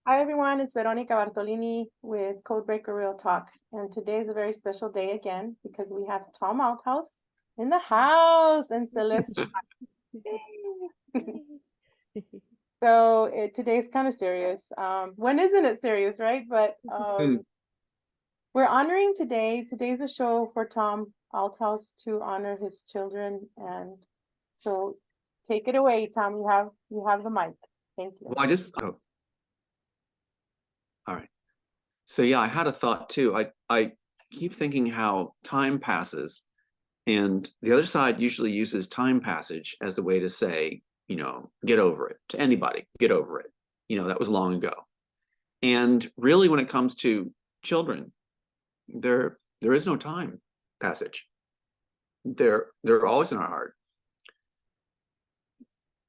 Hi everyone, it's Veronica Bartolini with Codebreaker Real Talk. And today is a very special day again because we have Tom Althouse in the house and Celeste. So today's kind of serious. When isn't it serious, right? But we're honoring today. Today's a show for Tom Althouse to honor his children. And so take it away, Tom. You have the mic. Thank you. Well, all right. So yeah, I had a thought too. I keep thinking how time passes, and the other side usually uses time passage as a way to say, get over it. To anybody, get over it. That was long ago. And really, when it comes to children, there is no time passage. They're always in our heart,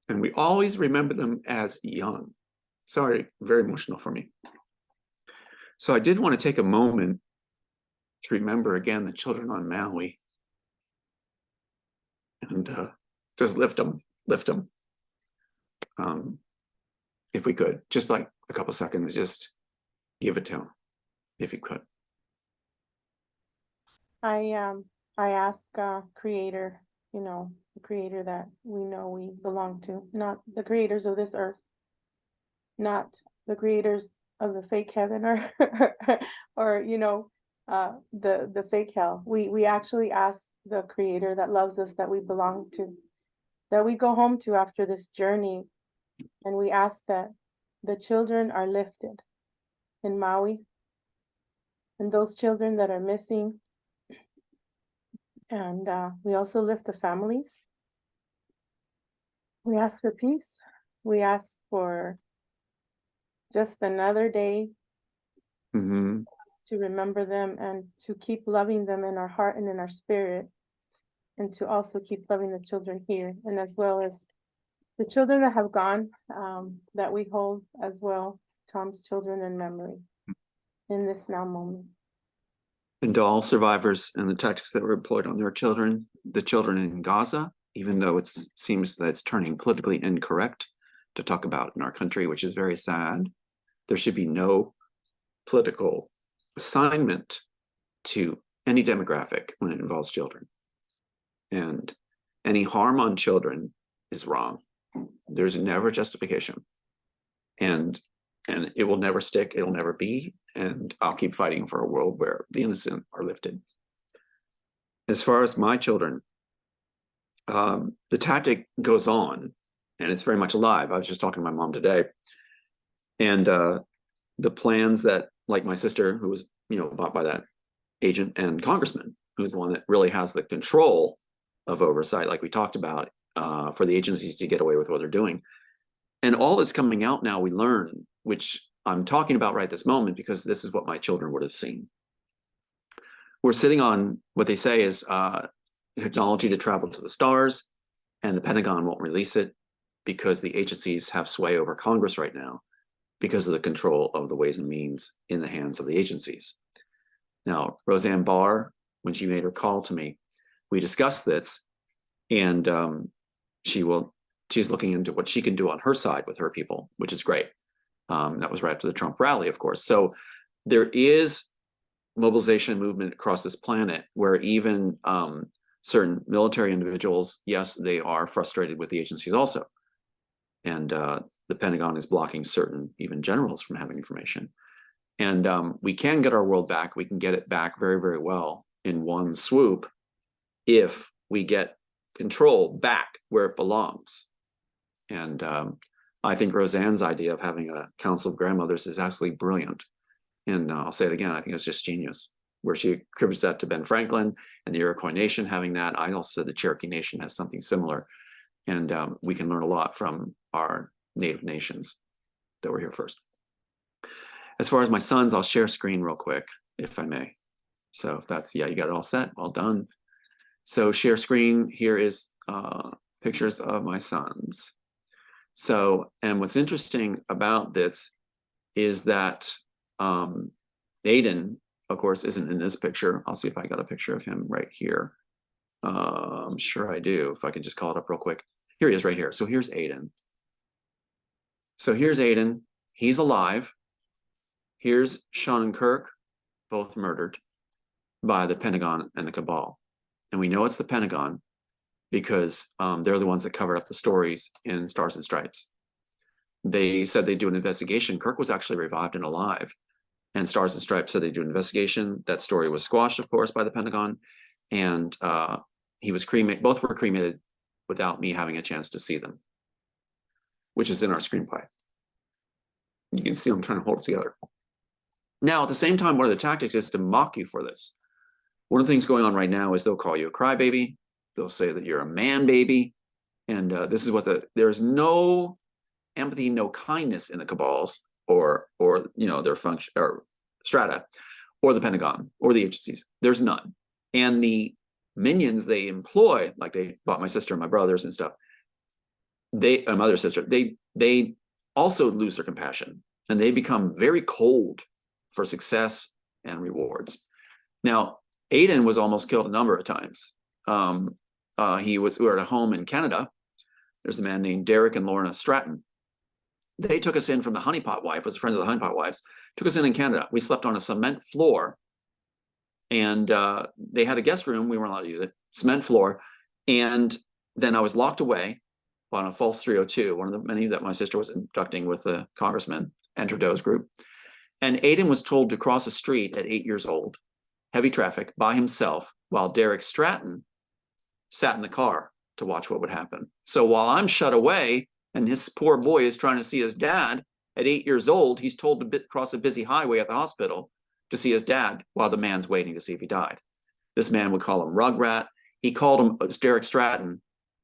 and we always remember them as young. Sorry, very emotional for me. So I did want to take a moment to remember again the children on Maui, and just lift them, if we could, just like a couple seconds, just give it to them, if you could. I ask Creator, the Creator that we know we belong to, not the creators of this earth, not the creators of the fake heaven or or the fake hell. We actually ask the Creator that loves us, that we belong to, that we go home to after this journey, and we ask that the children are lifted in Maui, and those children that are missing. And we also lift the families. We ask for peace. We ask for just another day to remember them and to keep loving them in our heart and in our spirit, and to also keep loving the children here, and as well as the children that have gone, that we hold as well, Tom's children in memory in this now moment. And to all survivors and the tactics that were employed on their children, the children in Gaza, even though it seems that it's turning politically incorrect to talk about in our country, which is very sad. There should be no political assignment to any demographic when it involves children. And any harm on children is wrong. There's never justification. And it will never stick, it'll never be, and I'll keep fighting for a world where the innocent are lifted. As far as my children, the tactic goes on, and it's very much alive. I was just talking to my mom today, and the plans that, like my sister, who was bought by that agent, and congressman, who's the one that really has the control of oversight, like we talked about, for the agencies to get away with what they're doing. And all that's coming out now, we learn, which I'm talking about right this moment because this is what my children would have seen. We're sitting on what they say is technology to travel to the stars, and the Pentagon won't release it because the agencies have sway over Congress right now because of the control of the Ways and Means in the hands of the agencies. Now, Roseanne Barr, when she made her call to me, we discussed this, and she's looking into what she can do on her side with her people, which is great. That was right after the Trump rally, of course. So there is mobilization movement across this planet where even certain military individuals, yes, they are frustrated with the agencies also. And the Pentagon is blocking certain even generals from having information. And we can get our world back. We can get it back very, very well in one swoop if we get control back where it belongs. And I think Roseanne's idea of having a council of grandmothers is absolutely brilliant. And I'll say it again, I think it's just genius, where she attributes that to Ben Franklin and the Iroquois Nation having that. I also said the Cherokee Nation has something similar. And we can learn a lot from our native nations that were here first. As far as my sons, I'll share screen real quick, if I may. So if that's, yeah, you got it all set, all done. So share screen, here is pictures of my sons. So, and what's interesting about this is that Aiden, of course, isn't in this picture. I'll see if I got a picture of him right here. I'm sure I do, if I could just call it up real quick. Here he is right here. So here's Aiden. So here's Aiden. He's alive. Here's Sean and Kirk, both murdered by the Pentagon and the cabal. And we know it's the Pentagon because they're the ones that covered up the stories in Stars and Stripes. They said they'd do an investigation. Kirk was actually revived and alive. And Stars and Stripes said they'd do an investigation. That story was squashed, of course, by the Pentagon. And he was cremated. Both were cremated without me having a chance to see them, which is in our screenplay. You can see I'm trying to hold it together. Now, at the same time, one of the tactics is to mock you for this. One of the things going on right now is they'll call you a crybaby. They'll say that you're a man baby. And this is what there's no empathy, no kindness in the cabals or their function or strata or the Pentagon or the agencies. There's none. And the minions they employ, like they bought my sister and my brothers and stuff, my other sister, they also lose their compassion and they become very cold for success and rewards. Now, Aiden was almost killed a number of times. We were at a home in Canada. There's a man named Derek and Lorna Stratton. They took us in from the Honeypot Wife, was a friend of the Honeypot Wives, took us in Canada. We slept on a cement floor and they had a guest room. We weren't allowed to use it, cement floor. And then I was locked away on a false 302, one of the many that my sister was inducting with the congressman, Andrew Doe's group. And Aiden was told to cross the street at 8 years old, heavy traffic, by himself, while Derek Stratton sat in the car to watch what would happen. So while I'm shut away and his poor boy is trying to see his dad at 8 years old, he's told to cross a busy highway at the hospital to see his dad while the man's waiting to see if he died. This man would call him Rugrat. He called him, it's Derek Stratton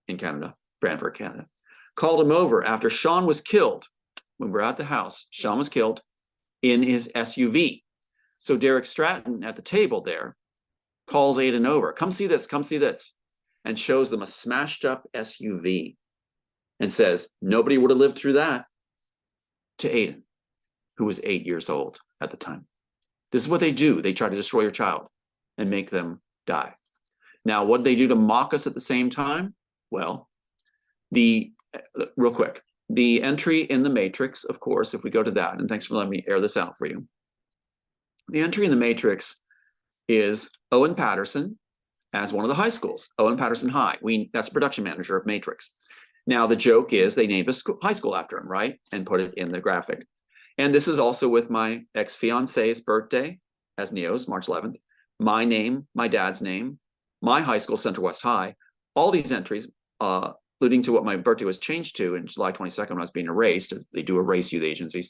in Canada, Brantford, Canada, called him over after Sean was killed. When we're at the house, Sean was killed in his SUV. So Derek Stratton at the table there calls Aiden over, come see this, and shows them a smashed up SUV and says, nobody would have lived through that, to Aiden, who was 8 years old at the time. This is what they do. They try to destroy your child and make them die. Now, what did they do to mock us at the same time? Well, real quick, the entry in the Matrix, of course, if we go to that, and thanks for letting me air this out for you. The entry in the Matrix is Owen Patterson as one of the high schools, Owen Patterson High. That's the production manager of Matrix. Now, the joke is they named a high school after him, right? And put it in the graphic. And this is also with my ex-fiance's birthday as Neo's, March 11th. My name, my dad's name, my high school, Central West High. All these entries, alluding to what my birthday was changed to in July 22nd when I was being erased, as they do erase you, the agencies.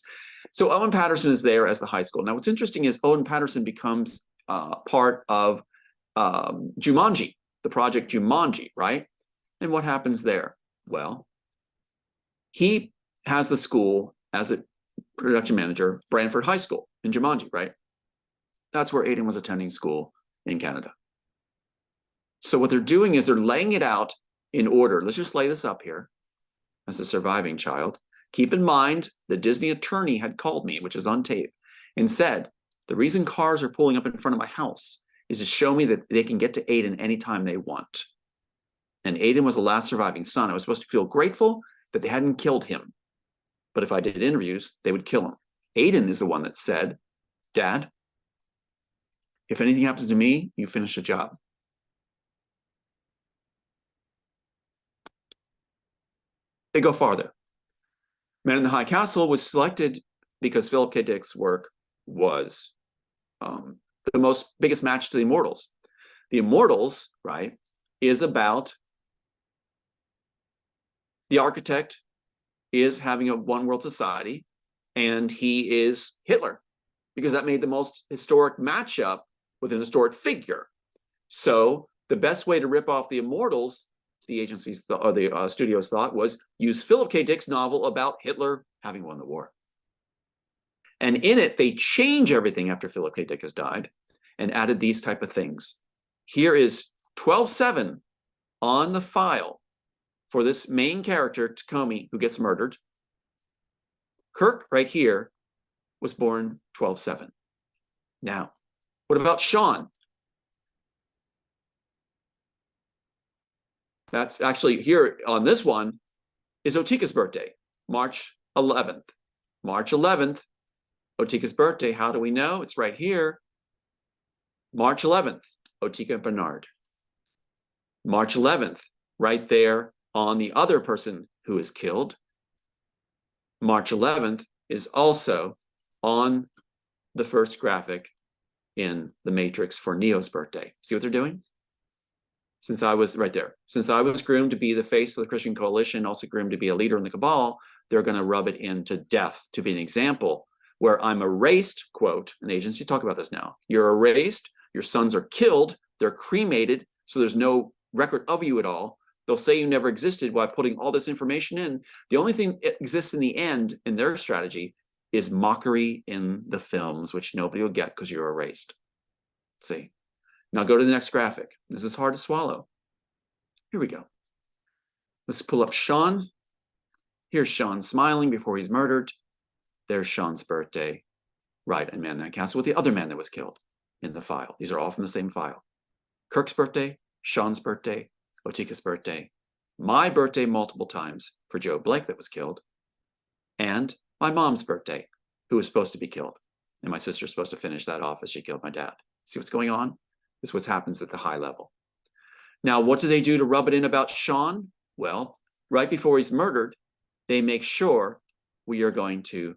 So Owen Patterson is there as the high school. Now, what's interesting is Owen Patterson becomes part of Jumanji, the project Jumanji, right? And what happens there? Well, he has the school as a production manager, Brantford High School in Jumanji, right? That's where Aiden was attending school in Canada. So what they're doing is they're laying it out in order. Let's just lay this up here as a surviving child. Keep in mind, the Disney attorney had called me, which is on tape, and said, the reason cars are pulling up in front of my house is to show me that they can get to Aiden anytime they want. And Aiden was the last surviving son. I was supposed to feel grateful that they hadn't killed him. But if I did interviews, they would kill him. Aiden is the one that said, Dad, if anything happens to me, you finish the job. They go farther. Man in the High Castle was selected because Philip K. Dick's work was the biggest match to the Immortals. The Immortals, right, is about the architect is having a one world society and he is Hitler because that made the most historic matchup with an historic figure. So the best way to rip off the Immortals, the agencies or the studios thought, was use Philip K. Dick's novel about Hitler having won the war. And in it, they change everything after Philip K. Dick has died and added these type of things. Here is 12/7 on the file for this main character, Takomi, who gets murdered. Kirk, right here, was born 12/7. Now, what about Sean? That's actually here on this one is Otika's birthday, March 11th. March 11th Otika's birthday, how do we know? It's right here. March 11th, Otika Bernard. March 11th, right there on the other person who is killed. March 11th is also on the first graphic in the matrix for Neo's birthday. See what they're doing? Since I was right there, since I was groomed to be the face of the Christian coalition, also groomed to be a leader in the cabal, they're going to rub it into death to be an example where I'm erased, quote, and agencies talk about this now. You're erased, your sons are killed, they're cremated, so there's no record of you at all. They'll say you never existed while putting all this information in. The only thing that exists in the end in their strategy is mockery in the films, which nobody will get because you're erased. Let's see. Now go to the next graphic. This is hard to swallow. Here we go. Let's pull up Sean. Here's Sean smiling before he's murdered. There's Sean's birthday, right, and Man in that Castle with the other man that was killed in the file. These are all from the same file. Kirk's birthday, Sean's birthday, Otika's birthday, my birthday multiple times for Joe Blake that was killed, and my mom's birthday, who was supposed to be killed. And my sister's supposed to finish that off as she killed my dad. See what's going on? This is what happens at the high level. Now, what do they do to rub it in about Sean? Well, right before he's murdered, they make sure we are going to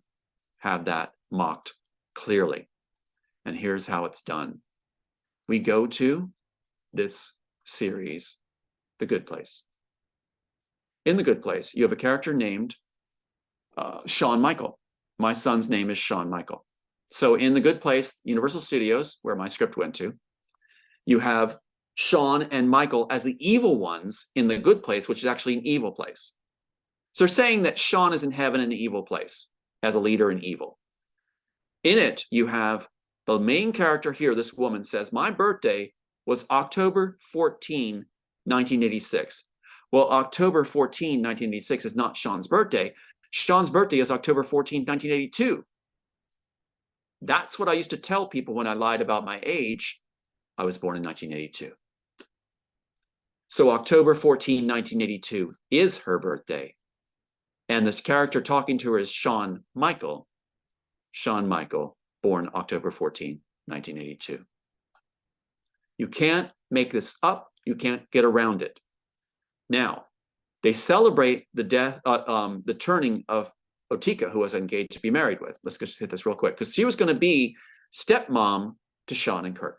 have that mocked clearly. And here's how it's done. We go to this series, The Good Place. In The Good Place, you have a character named Shawn Michael. My son's name is Shawn Michael. So in The Good Place, Universal Studios, where my script went to, you have Shawn and Michael as the evil ones in The Good Place, which is actually an evil place. So they're saying that Shawn is in heaven in an evil place as a leader in evil. In it, you have the main character here, this woman says, my birthday was October 14, 1986. Well, October 14, 1986 is not Shawn's birthday. Shawn's birthday is October 14, 1982. That's what I used to tell people when I lied about my age. I was born in 1982. So October 14, 1982 is her birthday. And the character talking to her is Shawn Michael. Shawn Michael, born October 14, 1982. You can't make this up. You can't get around it. Now, they celebrate the death, the turning of Otika, who was engaged to be married with. Let's just hit this real quick, because she was going to be stepmom to Sean and Kirk.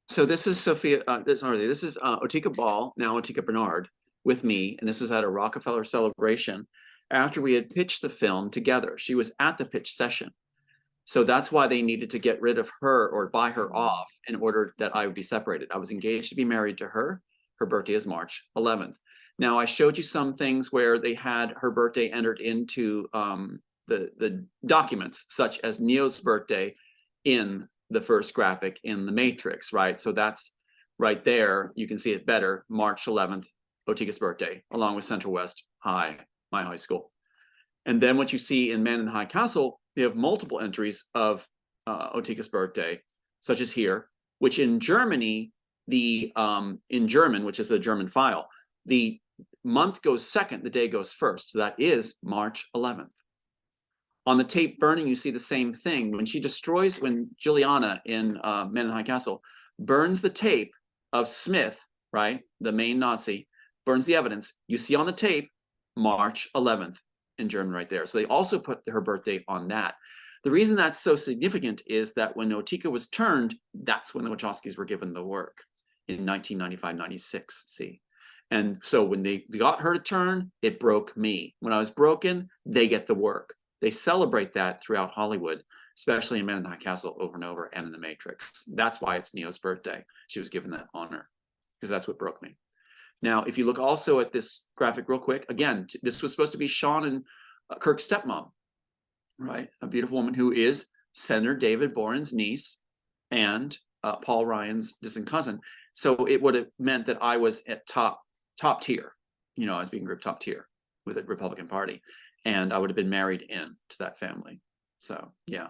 So this is Sophia. This is Otika Ball, now Otika Bernard, with me, and this was at a Rockefeller celebration after we had pitched the film together. She was at the pitch session. So that's why they needed to get rid of her or buy her off in order that I would be separated. I was engaged to be married to her. Her birthday is March 11th. Now, I showed you some things where they had her birthday entered into the documents, such as Neo's birthday in the first graphic in the Matrix, right? So that's right there. You can see it better. March 11th, Otika's birthday, along with Central West High, my high school. And then what you see in Man in the High Castle, they have multiple entries of Otika's birthday, such as here, which in Germany, in German, which is a German file, the month goes second, the day goes first. So that is March 11th. On the tape burning, you see the same thing. When Juliana in Man in the High Castle burns the tape of Smith, right, the main Nazi, burns the evidence, you see on the tape March 11th in German right there. So they also put her birthday on that. The reason that's so significant is that when Otika was turned, that's when the Wachowskis were given the work in 1995-96, see? And so when they got her to turn, it broke me. When I was broken, they get the work. They celebrate that throughout Hollywood, especially in Man in the High Castle over and over, and in The Matrix. That's why it's Neo's birthday. She was given that honor, because that's what broke me. Now, if you look also at this graphic real quick, again, this was supposed to be Sean and Kirk's stepmom, right? A beautiful woman who is Senator David Boren's niece and Paul Ryan's distant cousin. So it would have meant that I was at top tier, you know, I was being grouped top tier with the Republican Party, and I would have been married in to that family. So yeah,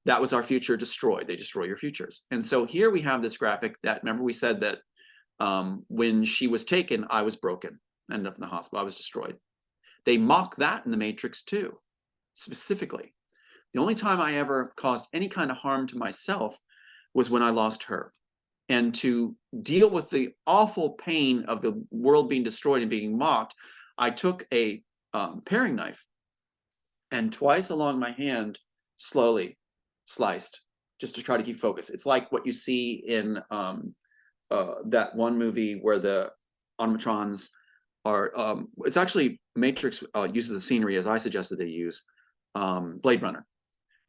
that was our future destroyed. They destroy your futures. And so here we have this graphic that, remember we said that when she was taken, I was broken, ended up in the hospital, I was destroyed. They mock that in The Matrix too. specifically. The only time I ever caused any kind of harm to myself was when I lost her. And to deal with the awful pain of the world being destroyed and being mocked, I took a paring knife and twice along my hand, slowly sliced, just to try to keep focus. It's like what you see in that one movie where the animatrons are, it's actually Matrix uses the scenery as I suggested they use, Blade Runner.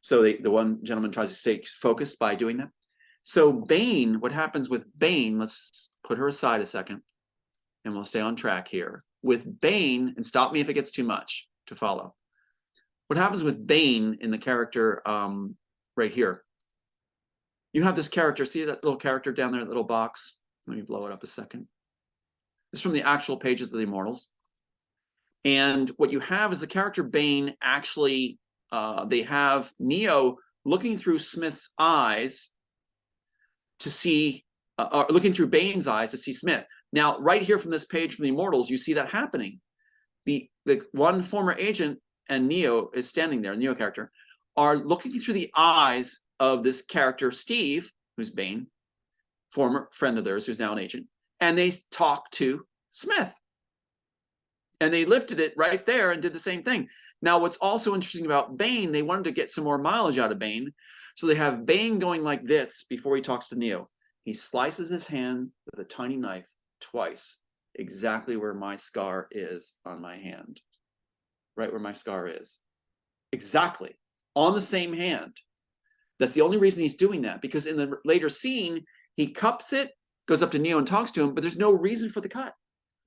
So the one gentleman tries to stay focused by doing that. So Bane, what happens with Bane, let's put her aside a second and we'll stay on track here. With Bane, and stop me if it gets too much to follow. What happens with Bane in the character right here? You have this character, see that little character down there, that little box? Let me blow it up a second. This is from the actual pages of the Immortals. And what you have is the character Bane actually, they have Neo looking through Smith's eyes to see, or looking through Bane's eyes to see Smith. Now, right here from this page from the Immortals, you see that happening. The one former agent and Neo is standing there, the Neo character, are looking through the eyes of this character, Steve, who's Bane, former friend of theirs, who's now an agent, and they talk to Smith. And they lifted it right there and did the same thing. Now, what's also interesting about Bane, they wanted to get some more mileage out of Bane. So they have Bane going like this before he talks to Neo. He slices his hand with a tiny knife twice, exactly where my scar is on my hand. Right where my scar is. Exactly. On the same hand. That's the only reason he's doing that, because in the later scene, he cups it, goes up to Neo and talks to him, but there's no reason for the cut.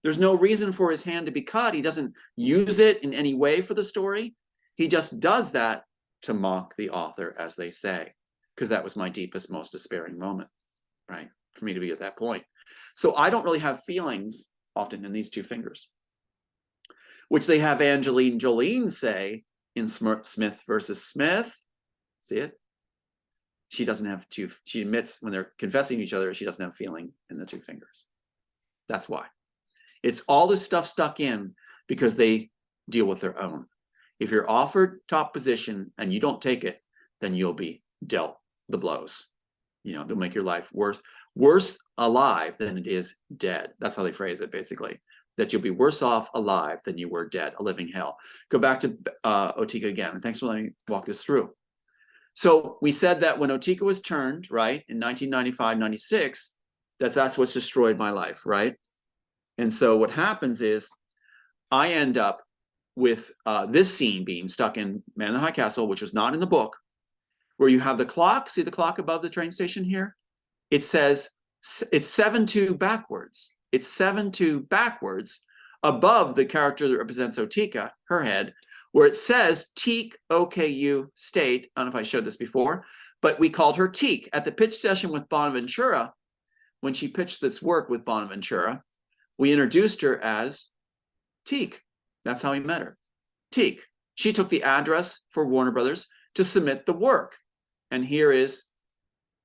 There's no reason for his hand to be cut. He doesn't use it in any way for the story. He just does that to mock the author, as they say, because that was my deepest, most despairing moment, right? For me to be at that point. So I don't really have feelings often in these two fingers, which they have Angeline Jolene say in Smith versus Smith. See it? She doesn't have two, she admits when they're confessing to each other, she doesn't have feeling in the two fingers. That's why. It's all this stuff stuck in because they deal with their own. If you're offered top position and you don't take it, then you'll be dealt the blows. You know, they'll make your life worse alive than it is dead. That's how they phrase it, basically. That you'll be worse off alive than you were dead, a living hell. Go back to Otika again. And thanks for letting me walk this through. So we said that when Otika was turned, right, in 1995-96, that's what's destroyed my life, right? And so what happens is I end up with this scene being stuck in Man in the High Castle, which was not in the book, where you have the clock. See the clock above the train station here? It says it's 7-2 backwards. It's 7-2 backwards above the character that represents Otika, her head, where it says Teak OKU State. I don't know if I showed this before, but we called her Teak. At the pitch session with Bonaventura, when she pitched this work with Bonaventura, we introduced her as Teak. That's how we met her. Teak. She took the address for Warner Brothers to submit the work. And here is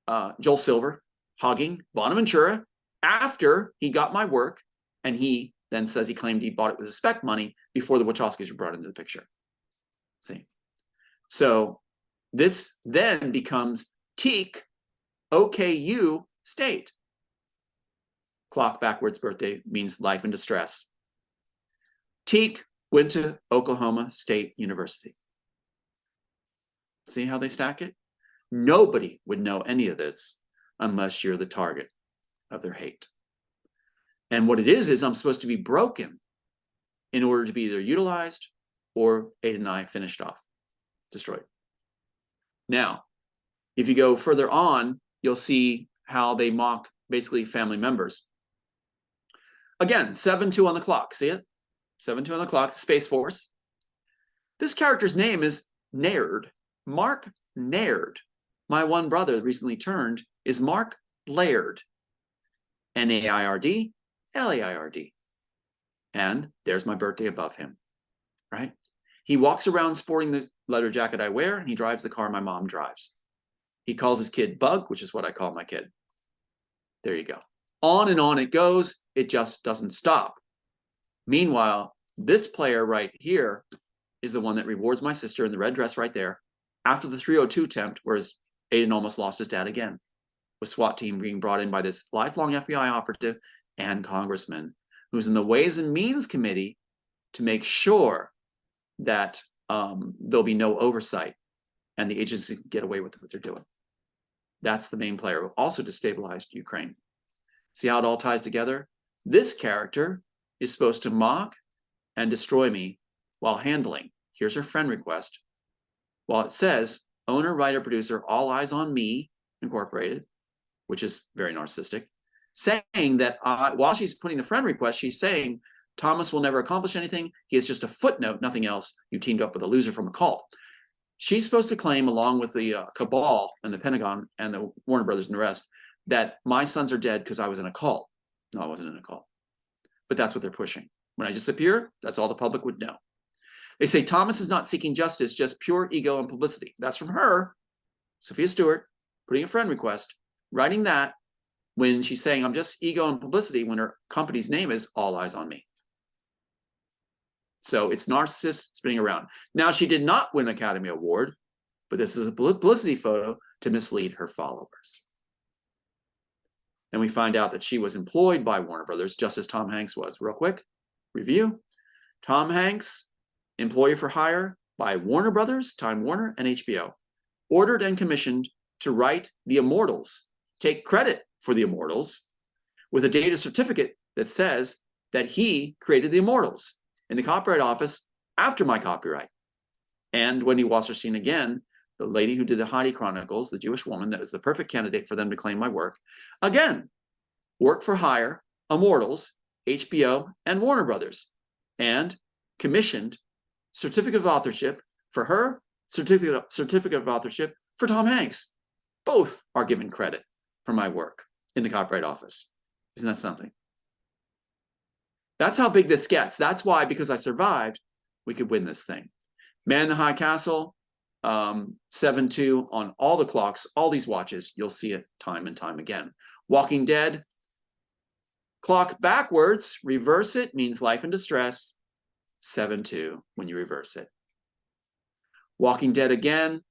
Joel Silver hugging Bonaventura after he got my work. And he then says he claimed he bought it with his spec money before the Wachowskis were brought into the picture. See? So this then becomes Teak OKU State. Clock backwards birthday means life in distress. Teak went to Oklahoma State University. See how they stack it? Nobody would know any of this unless you're the target of their hate. And what it is I'm supposed to be broken in order to be either utilized or Aiden and I finished off, destroyed. Now, if you go further on, you'll see how they mock basically family members. Again, 7-2 on the clock, see it? 7-2 on the clock, Space Force. This character's name is Naird, Mark Naird. My one brother recently turned is Mark Laird, Naird, Laird. And there's my birthday above him, right? He walks around sporting the leather jacket I wear, and he drives the car my mom drives. He calls his kid Bug, which is what I call my kid. There you go. On and on it goes. It just doesn't stop. Meanwhile, this player right here is the one that rewards my sister in the red dress right there after the 302 attempt, whereas Aiden almost lost his dad again, with SWAT team being brought in by this lifelong FBI operative and congressman who's in the Ways and Means Committee to make sure that there'll be no oversight and the agency can get away with what they're doing. That's the main player who also destabilized Ukraine. See how it all ties together? This character is supposed to mock and destroy me while handling. Here's her friend request. While it says, owner, writer, producer, all eyes on me, Incorporated, which is very narcissistic, saying that while she's putting the friend request, she's saying, Thomas will never accomplish anything. He is just a footnote, nothing else. You teamed up with a loser from a cult. She's supposed to claim, along with the cabal and the Pentagon and the Warner Brothers and the rest, that my sons are dead because I was in a cult. No, I wasn't in a cult. But that's what they're pushing. When I disappear, that's all the public would know. They say Thomas is not seeking justice, just pure ego and publicity. That's from her, Sophia Stewart, putting a friend request, writing that when she's saying, I'm just ego and publicity, when her company's name is All Eyes on Me. So it's narcissist spinning around. Now, she did not win an Academy Award, but this is a publicity photo to mislead her followers. And we find out that she was employed by Warner Brothers, just as Tom Hanks was. Real quick review. Tom Hanks, employee for hire by Warner Brothers, Time Warner, and HBO, ordered and commissioned to write The Immortals, take credit for The Immortals, with a data certificate that says that he created The Immortals in the Copyright Office after my copyright. And Wendy Wasserstein, again, the lady who did the Heidi Chronicles, the Jewish woman that was the perfect candidate for them to claim my work, again, work for hire, Immortals, HBO, and Warner Brothers, and commissioned certificate of authorship for her, certificate of authorship for Tom Hanks. Both are given credit for my work in the Copyright Office. Isn't that something? That's how big this gets. That's why, because I survived, we could win this thing. Man in the High Castle, 7-2 on all the clocks, all these watches. You'll see it time and time again. Walking Dead, clock backwards, reverse it means life in distress. 7-2 when you reverse it. Walking Dead again,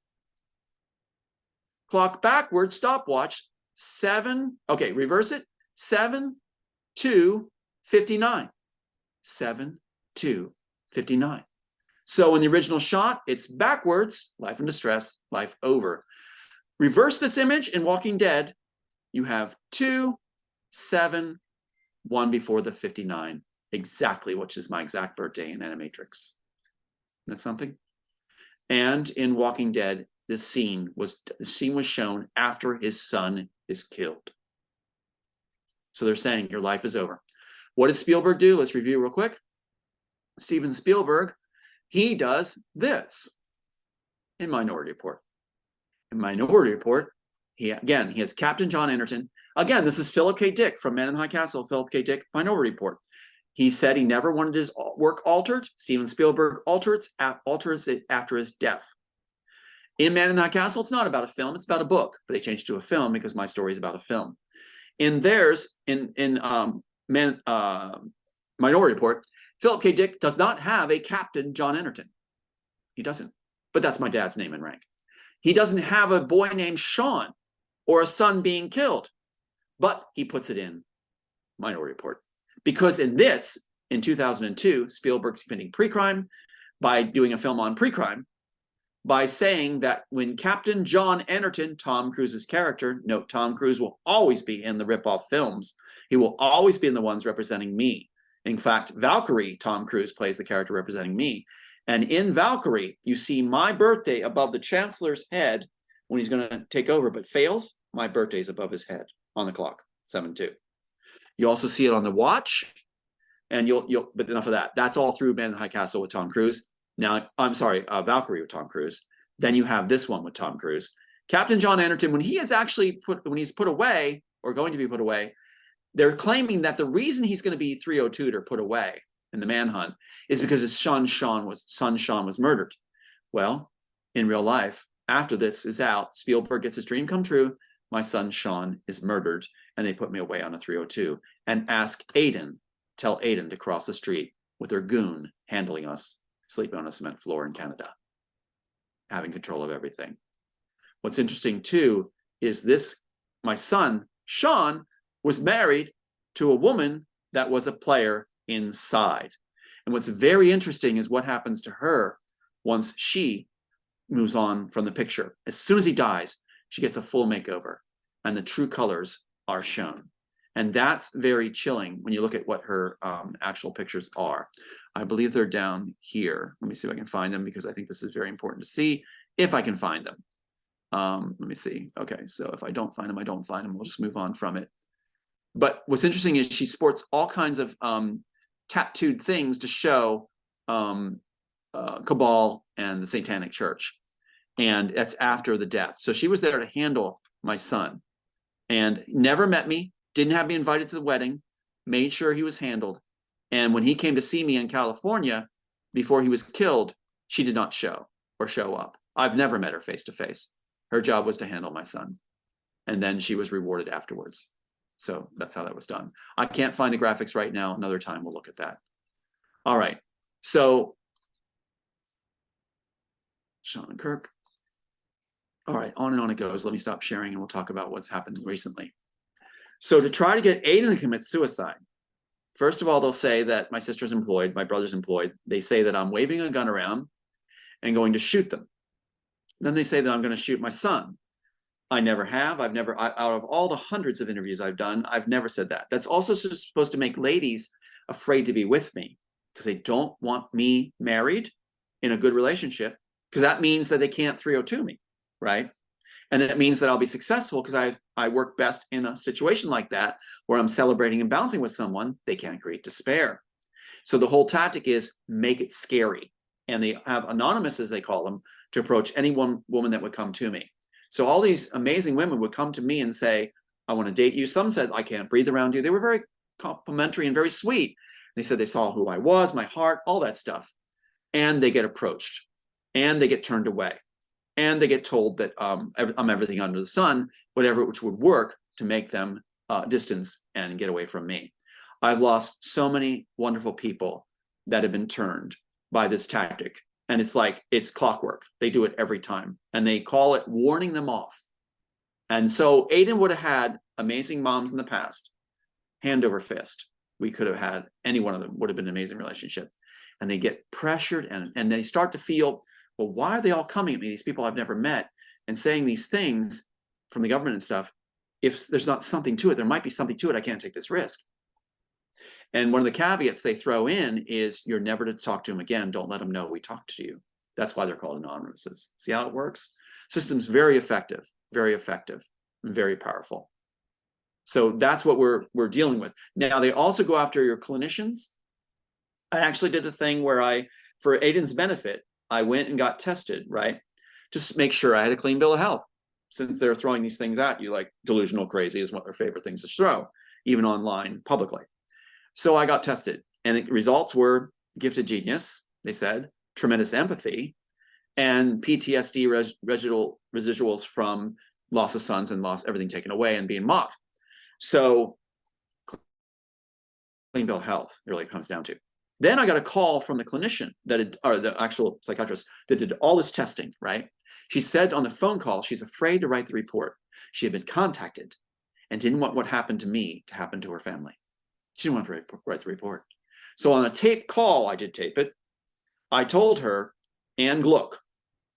clock backwards, stopwatch, 7, okay, reverse it, 7-2-59. 7-2-59. So in the original shot, it's backwards, life in distress, life over. Reverse this image in Walking Dead, you have 2-7, 1 before the 59, exactly, which is my exact birthday in Animatrix. That's something. And in Walking Dead, the scene was shown after his son is killed. So they're saying your life is over. What did Spielberg do? Let's review real quick. Steven Spielberg, he does this in Minority Report. In Minority Report, he has Captain John Anderton. Again, this is Philip K. Dick from Man in the High Castle, Philip K. Dick, Minority Report. He said he never wanted his work altered. Steven Spielberg alters it after his death. In Man in the High Castle, it's not about a film, it's about a book, but they changed it to a film because my story is about a film. In theirs, in Minority Report, Philip K. Dick does not have a Captain John Anderton. He doesn't. But that's my dad's name and rank. He doesn't have a boy named Sean or a son being killed. But he puts it in Minority Report. Because in this, in 2002, Spielberg's committing pre-crime by doing a film on pre-crime, by saying that when Captain John Anderton, Tom Cruise's character, note Tom Cruise will always be in the ripoff films. He will always be in the ones representing me. In fact, Valkyrie, Tom Cruise plays the character representing me. And in Valkyrie, you see my birthday above the Chancellor's head when he's going to take over, but fails. My birthday's above his head on the clock, 7-2. You also see it on the watch, and but enough of that. That's all through Man in the High Castle with Tom Cruise. Now, I'm sorry, Valkyrie with Tom Cruise. Then you have this one with Tom Cruise. Captain John Anderton, when he is actually when he's put away or going to be put away, they're claiming that the reason he's going to be 302'd or put away in the manhunt is because his son Sean was murdered. Well, in real life, after this is out, Spielberg gets his dream come true. My son Sean is murdered, and they put me away on a 302 and tell Aiden to cross the street with their goon handling us. sleeping on a cement floor in Canada, having control of everything. What's interesting too is this, my son, Sean, was married to a woman that was a player inside. And what's very interesting is what happens to her once she moves on from the picture. As soon as he dies, she gets a full makeover and the true colors are shown. And that's very chilling when you look at what her actual pictures are. I believe they're down here. Let me see if I can find them because I think this is very important to see if I can find them. Let me see. Okay, so if I don't find them, I don't find them. We'll just move on from it. But what's interesting is she sports all kinds of tattooed things to show Cabal and the Satanic Church. And that's after the death. So she was there to handle my son and never met me, didn't have me invited to the wedding, made sure he was handled. And when he came to see me in California before he was killed, she did not show up. I've never met her face to face. Her job was to handle my son. And then she was rewarded afterwards. So that's how that was done. I can't find the graphics right now. Another time we'll look at that. All right. So Sean and Kirk. All right, on and on it goes. Let me stop sharing and we'll talk about what's happened recently. So to try to get Aiden to commit suicide, first of all, they'll say that my sister's employed, my brother's employed. They say that I'm waving a gun around and going to shoot them. Then they say that I'm going to shoot my son. I never have. Out of all the hundreds of interviews I've done, I've never said that. That's also supposed to make ladies afraid to be with me because they don't want me married in a good relationship because that means that they can't 302 me, right? And that means that I'll be successful because I work best in a situation like that where I'm celebrating and bouncing with someone. They can't create despair. So the whole tactic is make it scary. And they have anonymous, as they call them, to approach any one woman that would come to me. So all these amazing women would come to me and say, I want to date you. Some said, I can't breathe around you. They were very complimentary and very sweet. They said they saw who I was, my heart, all that stuff. And they get approached and they get turned away. And they get told that I'm everything under the sun, whatever which would work to make them distance and get away from me. I've lost so many wonderful people that have been turned by this tactic. And it's like, it's clockwork. They do it every time. And they call it warning them off. And so Aiden would have had amazing moms in the past, hand over fist. We could have had, any one of them would have been an amazing relationship. And they get pressured and they start to feel, well, why are they all coming at me, these people I've never met, and saying these things from the government and stuff? If there's not something to it, there might be something to it. I can't take this risk. And one of the caveats they throw in is you're never to talk to them again. Don't let them know we talked to you. That's why they're called anonymouses. See how it works? System's very effective, and very powerful. So that's what we're dealing with. Now, they also go after your clinicians. I actually did a thing where for Aiden's benefit, I went and got tested, right? Just make sure I had a clean bill of health. Since they're throwing these things at you, like delusional crazy is one of their favorite things to throw, even online publicly. So I got tested and the results were gifted genius, they said, tremendous empathy, and PTSD residuals from loss of sons and loss, everything taken away and being mocked. So clean bill of health, it really comes down to. Then I got a call from the clinician or the actual psychiatrist that did all this testing, right? She said on the phone call, she's afraid to write the report. She had been contacted and didn't want what happened to me to happen to her family. She didn't want to write the report. So on a tape call, I did tape it. I told her, and look,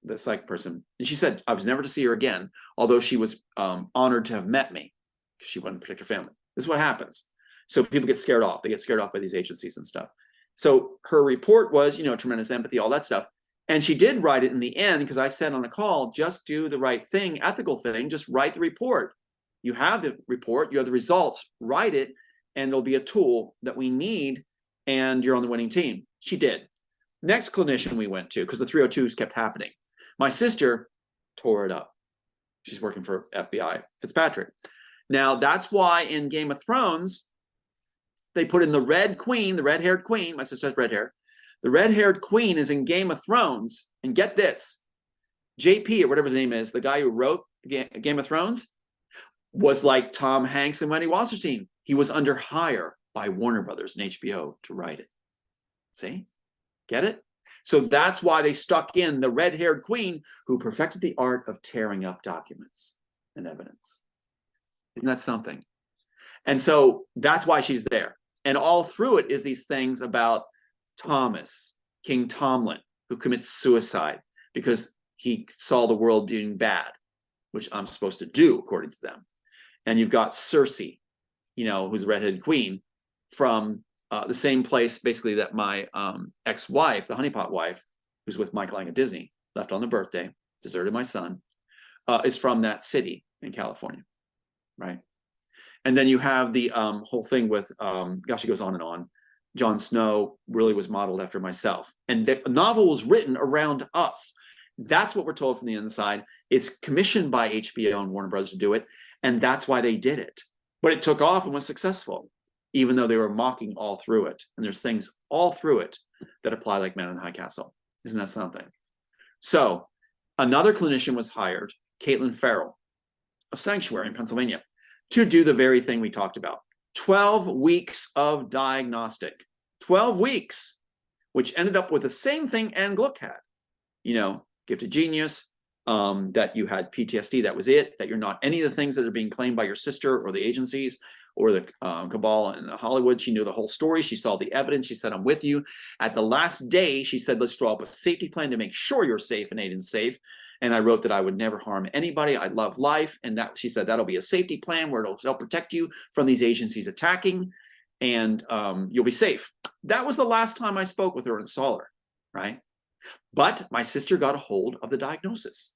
the psych person, and she said I was never to see her again, although she was honored to have met me because she wanted to protect her family. This is what happens. So people get scared off. They get scared off by these agencies and stuff. So her report was, tremendous empathy, all that stuff. And she did write it in the end because I said on a call, just do the right thing, ethical thing, just write the report. You have the report, you have the results, write it, and it'll be a tool that we need, and you're on the winning team. She did. Next clinician we went to, because the 302s kept happening. My sister tore it up. She's working for FBI Fitzpatrick. Now, that's why in Game of Thrones, they put in the Red Queen, the red-haired queen. My sister has red hair. The red-haired queen is in Game of Thrones. And get this, JP, or whatever his name is, the guy who wrote Game of Thrones, was like Tom Hanks and Wendy Wasserstein. He was under hire by Warner Brothers and HBO to write it. See? Get it? So that's why they stuck in the red-haired queen who perfected the art of tearing up documents and evidence. Isn't that something? And so that's why she's there. And all through it is these things about Thomas, King Tomlin, who commits suicide because he saw the world being bad, which I'm supposed to do according to them. And you've got Cersei, you know, who's a redheaded queen from the same place basically that my ex-wife, the honeypot wife, who's with Mike Lang at Disney, left on the birthday, deserted my son, is from that city in California, right? And then you have the whole thing with, gosh, it goes on and on. Jon Snow really was modeled after myself. And the novel was written around us. That's what we're told from the inside. It's commissioned by HBO and Warner Brothers to do it. And that's why they did it. But it took off and was successful, even though they were mocking all through it. And there's things all through it that apply like Man in the High Castle. Isn't that something? So another clinician was hired, Caitlin Farrell of Sanctuary in Pennsylvania, to do the very thing we talked about. 12 weeks of diagnostic, 12 weeks, which ended up with the same thing Anne Gluck had, you know, gifted genius, that you had PTSD, that was it, that you're not any of the things that are being claimed by your sister or the agencies or the cabal and the Hollywood. She knew the whole story. She saw the evidence. She said, I'm with you. At the last day, she said, let's draw up a safety plan to make sure you're safe and Aiden's safe. And I wrote that I would never harm anybody. I love life. And that she said, that'll be a safety plan where it'll help protect you from these agencies attacking, and you'll be safe. That was the last time I spoke with her and saw her, right? But my sister got a hold of the diagnosis.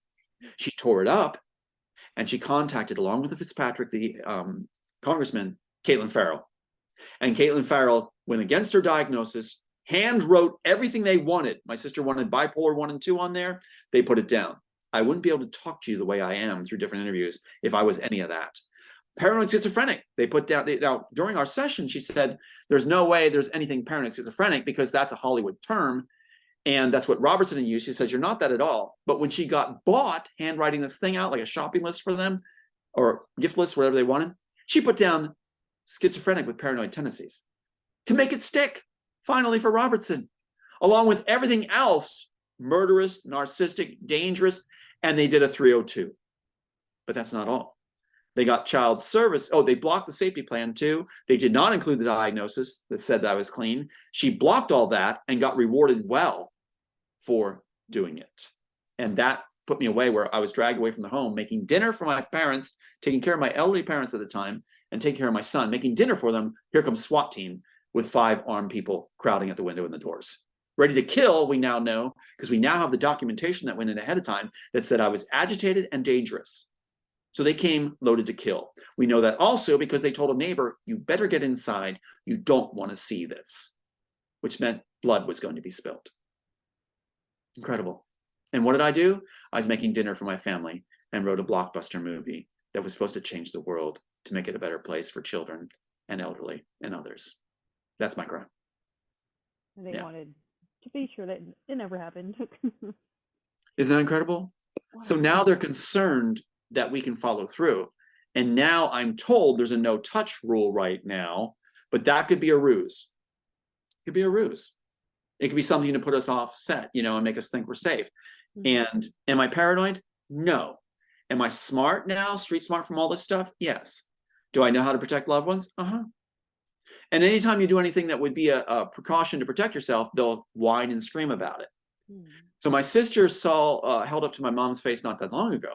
She tore it up and she contacted, along with the Fitzpatrick, the congressman, Caitlin Farrell. And Caitlin Farrell went against her diagnosis, hand wrote everything they wanted. My sister wanted bipolar 1 and 2 on there. They put it down. I wouldn't be able to talk to you the way I am through different interviews if I was any of that. Paranoid schizophrenic, they put down. Now, during our session, she said, there's no way there's anything paranoid schizophrenic because that's a Hollywood term. And that's what Robertson used. She says, you're not that at all. But when she got bought, handwriting this thing out like a shopping list for them or gift list, whatever they wanted, she put down schizophrenic with paranoid tendencies to make it stick, finally, for Robertson, along with everything else, murderous, narcissistic, dangerous, and they did a 302. But that's not all. They got child service. Oh, they blocked the safety plan too. They did not include the diagnosis that said that I was clean. She blocked all that and got rewarded well for doing it. And that put me away where I was dragged away from the home, making dinner for my parents, taking care of my elderly parents at the time, and taking care of my son, making dinner for them. Here comes SWAT team with 5 armed people crowding at the window and the doors. Ready to kill, we now know, because we now have the documentation that went in ahead of time that said I was agitated and dangerous. So they came loaded to kill. We know that also because they told a neighbor, you better get inside. You don't want to see this, which meant blood was going to be spilled. Incredible. And what did I do? I was making dinner for my family and wrote a blockbuster movie that was supposed to change the world to make it a better place for children and elderly and others. That's my crime. And they wanted to be sure that it never happened. Isn't that incredible? Wow. So now they're concerned that we can follow through. And now I'm told there's a no touch rule right now, but that could be a ruse. It could be a ruse. It could be something to put us off set, you know, and make us think we're safe. Mm-hmm. And am I paranoid? No. Am I smart now, street smart from all this stuff? Yes. Do I know how to protect loved ones? Uh-huh. And anytime you do anything that would be a precaution to protect yourself, they'll whine and scream about it. Mm-hmm. So my sister saw, held up to my mom's face not that long ago,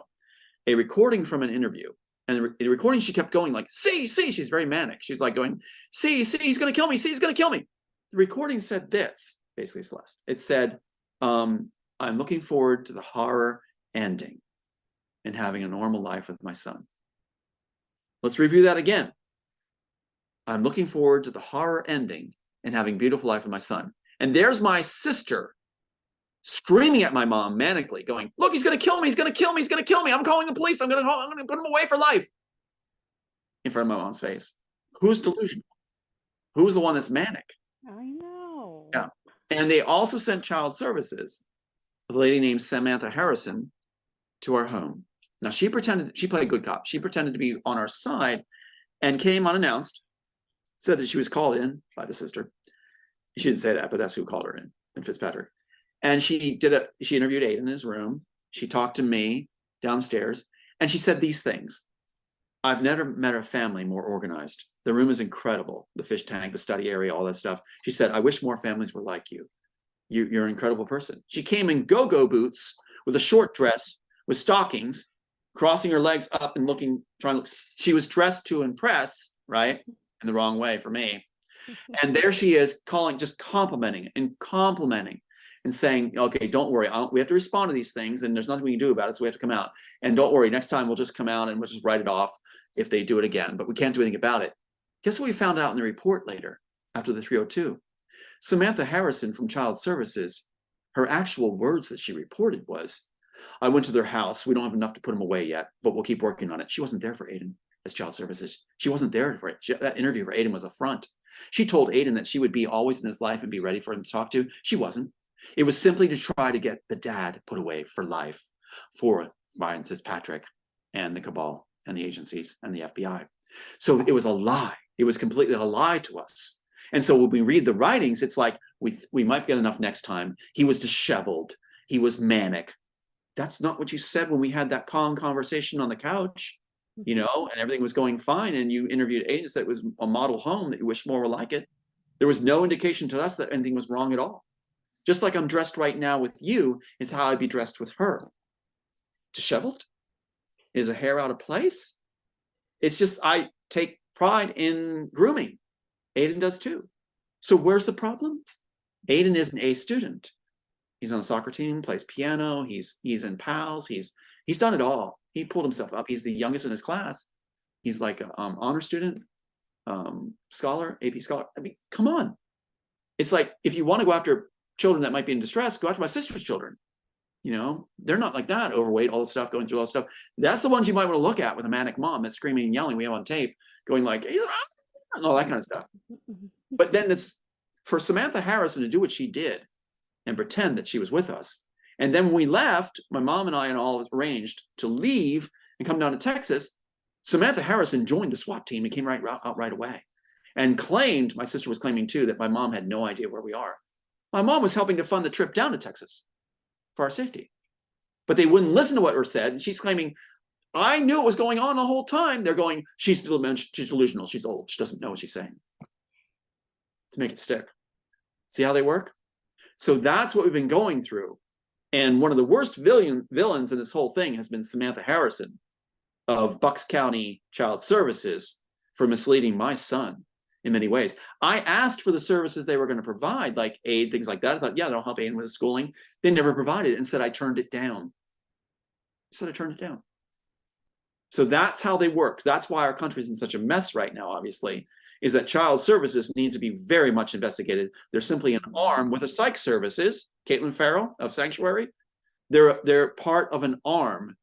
a recording from an interview. And the recording, she kept going like, see, she's very manic. She's like going, see, he's going to kill me. See, he's going to kill me. The recording said this, basically, Celeste. It said, I'm looking forward to the horror ending and having a normal life with my son. Let's review that again. I'm looking forward to the horror ending and having a beautiful life with my son. And there's my sister screaming at my mom manically, going, look, he's going to kill me. He's going to kill me. He's going to kill me. I'm calling the police. I'm going to put him away for life. In front of my mom's face. Who's delusional? Who's the one that's manic? I know. Yeah. And they also sent child services, a lady named Samantha Harrison, to our home. Now, she played good cop. She pretended to be on our side and came unannounced, said that she was called in by the sister. She didn't say that, but that's who called her in Fitzpatrick. And she interviewed Aiden in his room. She talked to me downstairs, and she said these things. I've never met a family more organized. The room is incredible. The fish tank, the study area, all that stuff. She said, I wish more families were like you. You're an incredible person. She came in go-go boots with a short dress, with stockings, crossing her legs up and trying to look. She was dressed to impress, right? In the wrong way for me. And there she is just complimenting and saying, okay, don't worry. We have to respond to these things and there's nothing we can do about it. So we have to come out, and don't worry. Next time we'll just come out and we'll just write it off if they do it again, but we can't do anything about it. Guess what we found out in the report later after the 302? Samantha Harrison from Child Services, her actual words that she reported was, I went to their house. We don't have enough to put them away yet, but we'll keep working on it. She wasn't there for Aiden as Child Services. She wasn't there for it. That interview for Aiden was a front. She told Aiden that she would be always in his life and be ready for him to talk to. She wasn't. It was simply to try to get the dad put away for life for Ryan Fitzpatrick and the cabal and the agencies and the FBI. So it was a lie. It was completely a lie to us. And so when we read the writings, it's like, we might get enough next time. He was disheveled. He was manic. That's not what you said when we had that calm conversation on the couch, you know, and everything was going fine. And you interviewed Aiden, said it was a model home that you wish more were like it. There was no indication to us that anything was wrong at all. Just like I'm dressed right now with you is how I'd be dressed with her. Disheveled? Is a hair out of place? It's just, I take pride in grooming. Aiden does too. So where's the problem? Aiden is an A student. He's on a soccer team, plays piano. He's in PALS. He's done it all. He pulled himself up. He's the youngest in his class. He's like an honor student, scholar, AP scholar. I mean, come on. It's like, if you want to go after children that might be in distress, go after my sister's children. You know, they're not like that, overweight, all the stuff, going through all the stuff. That's the ones you might want to look at with a manic mom that's screaming and yelling. We have on tape, going like, and all that kind of stuff. But then it's for Samantha Harrison to do what she did and pretend that she was with us. And then when we left, my mom and I and all arranged to leave and come down to Texas. Samantha Harrison joined the SWAT team and came out right away and claimed, my sister was claiming too, that my mom had no idea where we are. My mom was helping to fund the trip down to Texas for our safety. But they wouldn't listen to what her said. And she's claiming, I knew what was going on the whole time. They're going, she's delusional. She's old. She doesn't know what she's saying. To make it stick. See how they work? So that's what we've been going through. And one of the worst villains in this whole thing has been Samantha Harrison of Bucks County Child Services for misleading my son in many ways. I asked for the services they were going to provide, like aid, things like that. I thought, yeah, they'll help Aiden with his schooling. They never provided it and said I turned it down. I turned it down. So that's how they work. That's why our country's in such a mess right now, obviously, is that child services needs to be very much investigated. They're simply an arm with a psych services. Caitlin Farrell of Sanctuary, they're part of an arm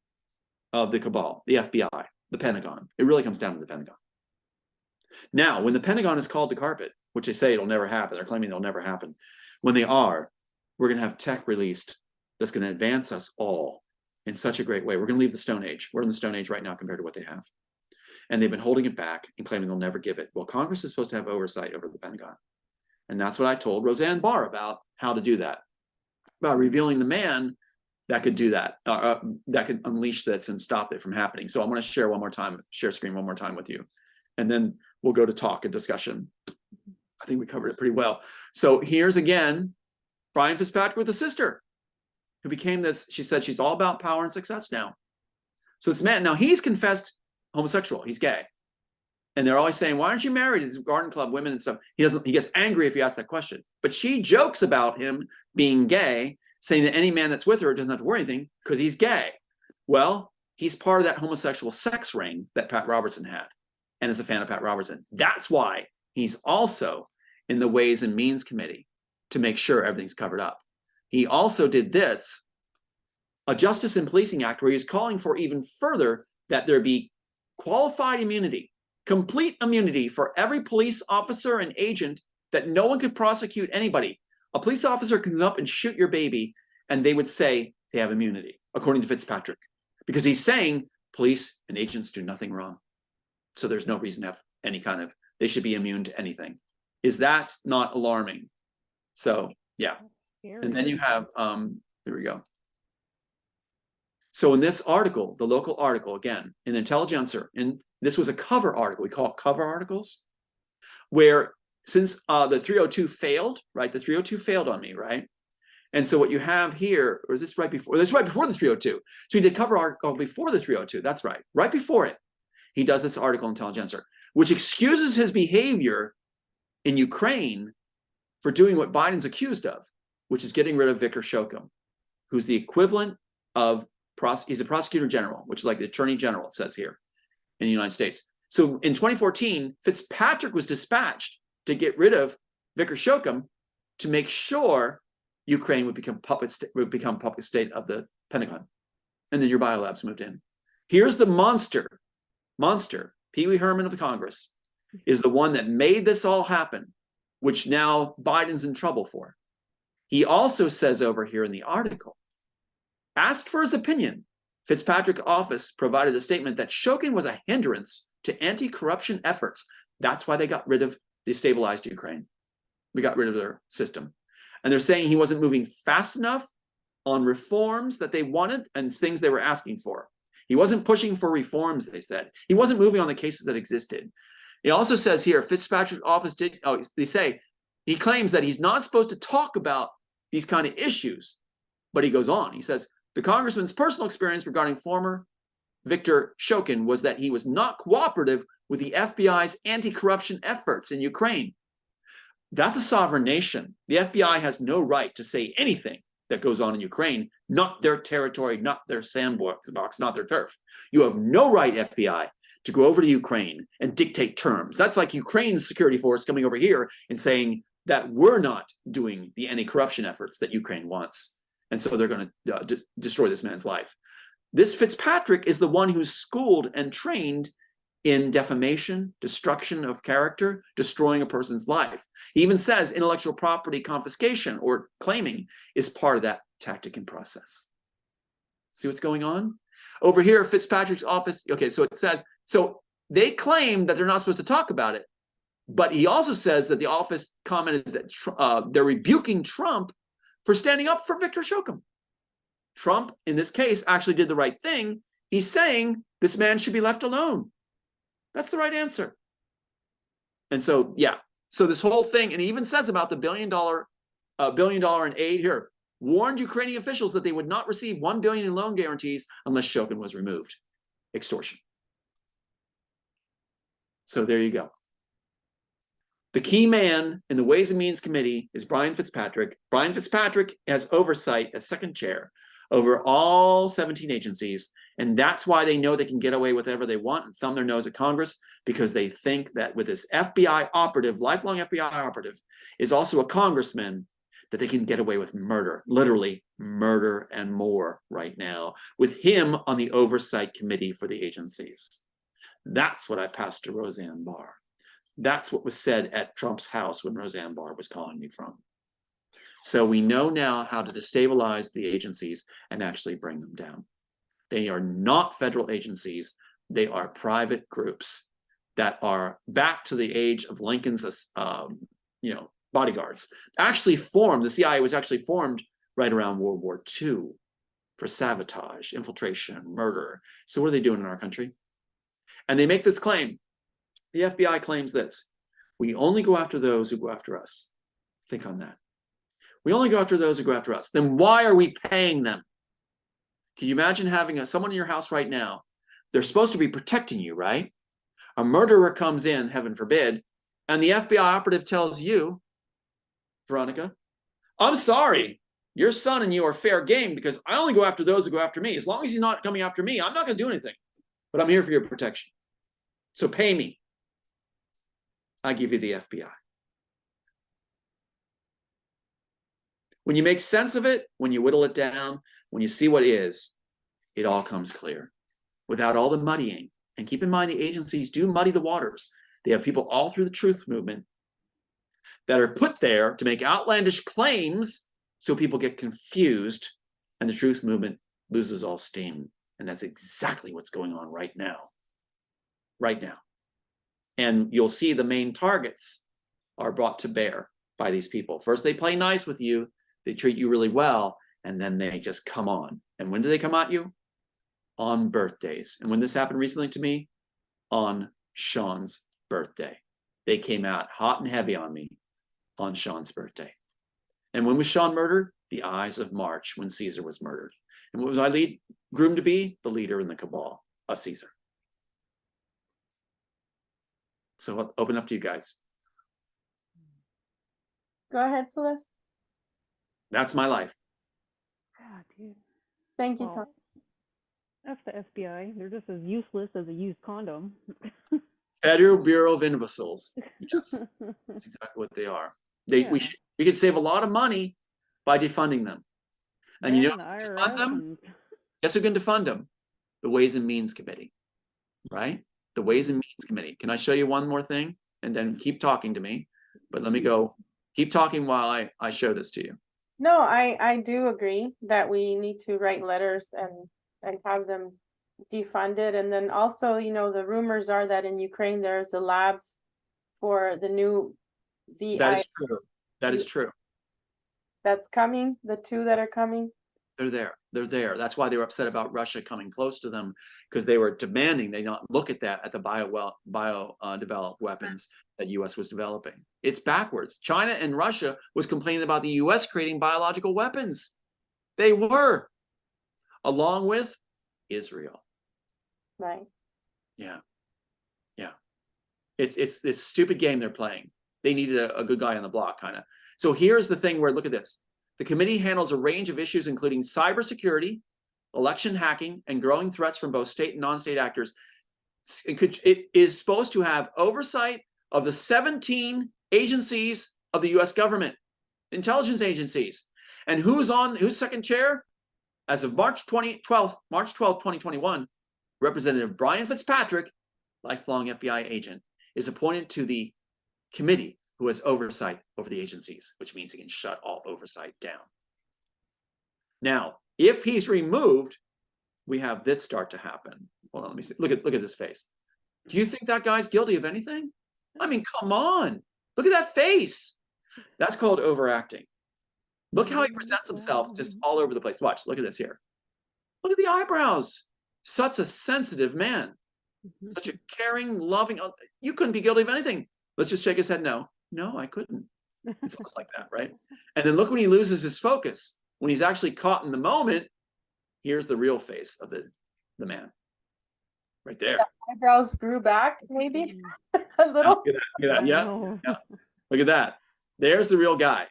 of the cabal, the FBI, the Pentagon. It really comes down to the Pentagon. Now, when the Pentagon is called to carpet, which they say it'll never happen, they're claiming it'll never happen. When they are, we're going to have tech released that's going to advance us all in such a great way. We're going to leave the Stone Age. We're in the Stone Age right now compared to what they have. And they've been holding it back and claiming they'll never give it. Well, Congress is supposed to have oversight over the Pentagon. And that's what I told Roseanne Barr about how to do that, about revealing the man that could do that, that could unleash this and stop it from happening. So I'm going to share screen one more time with you. And then we'll go to talk and discussion. I think we covered it pretty well. So here's again, Brian Fitzpatrick with a sister who became this. She said she's all about power and success now. So it's man. Now he's confessed homosexual. He's gay. And they're always saying, why aren't you married? It's garden club women and stuff. He gets angry if you ask that question. But she jokes about him being gay, saying that any man that's with her doesn't have to worry anything because he's gay. Well, he's part of that homosexual sex ring that Pat Robertson had and is a fan of Pat Robertson. That's why he's also in the Ways and Means Committee to make sure everything's covered up. He also did this, a Justice and Policing Act, where he's calling for even further that there be qualified immunity, complete immunity for every police officer and agent, that no one could prosecute anybody. A police officer can come up and shoot your baby and they would say they have immunity, according to Fitzpatrick, because he's saying police and agents do nothing wrong. So there's no reason to have any kind of, they should be immune to anything. Is that not alarming? So yeah, And then you have, here we go. So in this article, the local article, again, in the Intelligencer, and this was a cover article, we call it cover articles, where since the 302 failed, right? The 302 failed on me, right? And so what you have here, or is this right before? This is right before the 302. So he did cover article before the 302. That's right. Right before it, he does this article in Intelligencer, which excuses his behavior in Ukraine for doing what Biden's accused of, which is getting rid of Viktor Shokin, who's the equivalent of, he's the prosecutor general, which is like the attorney general, it says here in the United States. So in 2014, Fitzpatrick was dispatched to get rid of Viktor Shokin to make sure Ukraine would become puppet state of the Pentagon. And then your biolabs moved in. Here's the monster, Pee Wee Herman of the Congress, is the one that made this all happen, which now Biden's in trouble for. He also says over here in the article, asked for his opinion, Fitzpatrick's office provided a statement that Shokin was a hindrance to anti-corruption efforts. That's why they stabilized Ukraine. We got rid of their system. And they're saying he wasn't moving fast enough on reforms that they wanted and things they were asking for. He wasn't pushing for reforms, they said. He wasn't moving on the cases that existed. He also says here, Fitzpatrick's office he claims that he's not supposed to talk about these kind of issues, but he goes on. He says, the congressman's personal experience regarding former Viktor Shokin was that he was not cooperative with the FBI's anti-corruption efforts in Ukraine. That's a sovereign nation. The FBI has no right to say anything that goes on in Ukraine, not their territory, not their sandbox, not their turf. You have no right, FBI, to go over to Ukraine and dictate terms. That's like Ukraine's security force coming over here and saying that we're not doing the anti-corruption efforts that Ukraine wants. And so they're going to destroy this man's life. This Fitzpatrick is the one who's schooled and trained in defamation, destruction of character, destroying a person's life. He even says intellectual property confiscation or claiming is part of that tactic and process. See what's going on? Over here, Fitzpatrick's office, okay, so it says, so they claim that they're not supposed to talk about it, but he also says that the office commented that they're rebuking Trump for standing up for Viktor Shokin. Trump, in this case, actually did the right thing. He's saying this man should be left alone. That's the right answer. And so, yeah. So this whole thing, and he even says about the $1 billion in aid here, warned Ukrainian officials that they would not receive $1 billion in loan guarantees unless Shokin was removed. Extortion. So there you go. The key man in the Ways and Means Committee is Brian Fitzpatrick. Brian Fitzpatrick has oversight as second chair over all 17 agencies, and that's why they know they can get away with whatever they want and thumb their nose at Congress, because they think that with this FBI operative, lifelong FBI operative, is also a congressman, that they can get away with murder, literally murder and more right now, with him on the oversight committee for the agencies. That's what I passed to Roseanne Barr. That's what was said at Trump's house when Roseanne Barr was calling me from. So we know now how to destabilize the agencies and actually bring them down. They are not federal agencies. They are private groups that are back to the age of Lincoln's, bodyguards. Actually formed, the CIA was actually formed right around World War II for sabotage, infiltration, murder. So what are they doing in our country? And they make this claim. The FBI claims this: we only go after those who go after us. Think on that. We only go after those who go after us. Then why are we paying them? Can you imagine having someone in your house right now? They're supposed to be protecting you, right? A murderer comes in, heaven forbid, and the FBI operative tells you, Veronica, I'm sorry, your son and you are fair game because I only go after those who go after me. As long as he's not coming after me, I'm not going to do anything. But I'm here for your protection. So pay me. I give you the FBI. When you make sense of it, when you whittle it down, when you see what is, it all comes clear without all the muddying. And keep in mind, the agencies do muddy the waters. They have people all through the truth movement that are put there to make outlandish claims so people get confused and the truth movement loses all steam. And that's exactly what's going on right now. Right now. And you'll see the main targets are brought to bear by these people. First, they play nice with you. They treat you really well, and then they just come on. And when do they come at you? On birthdays. And when this happened recently to me, on Sean's birthday. They came out hot and heavy on me on Sean's birthday. And when was Sean murdered? The Ides of March, when Caesar was murdered. And what was I groomed to be? The leader in the cabal, a Caesar. So I'll open up to you guys. Go ahead, Celeste. That's my life. Yeah, dude. Thank you, Tom. Well, that's the FBI. They're just as useless as a used condom. Federal Bureau of Imbeciles. Yes, that's exactly what they are. We could save a lot of money by defunding them. And you know who can defund them? Guess who can defund them? The Ways and Means Committee, right? The Ways and Means Committee. Can I show you one more thing? And then keep talking to me. But let me go. Keep talking while I show this to you. No, I do agree that we need to write letters and have them defunded. And then also, you know, the rumors are that in Ukraine, there's the labs for the new VI. That is true. That is true. That's coming, the two that are coming. They're there. They're there. That's why they were upset about Russia coming close to them, because they were demanding they not look at that, at the developed weapons that U.S. was developing. It's backwards. China and Russia was complaining about the U.S. creating biological weapons. They were, along with Israel. Right. Yeah. Yeah. It's stupid game they're playing. They needed a good guy on the block, kind of. So here's the thing where, look at this. The committee handles a range of issues, including cybersecurity, election hacking, and growing threats from both state and non-state actors. It is supposed to have oversight of the 17 agencies of the U.S. government, intelligence agencies. And who's second chair? As of March 12th, 2021, Representative Brian Fitzpatrick, lifelong FBI agent, is appointed to the committee who has oversight over the agencies, which means he can shut all oversight down. Now, if he's removed, we have this start to happen. Hold on, let me see. Look at this face. Do you think that guy's guilty of anything? I mean, come on. Look at that face. That's called overacting. Look how he presents himself just all over the place. Watch, look at this here. Look at the eyebrows. Such a sensitive man. Such a caring, loving. You couldn't be guilty of anything. Let's just shake his head. No, I couldn't. It's almost like that, right? And then look when he loses his focus. When he's actually caught in the moment, here's the real face of the man. Right there. The eyebrows grew back, maybe a little. Look at that. Yeah. Look at that. There's the real guy.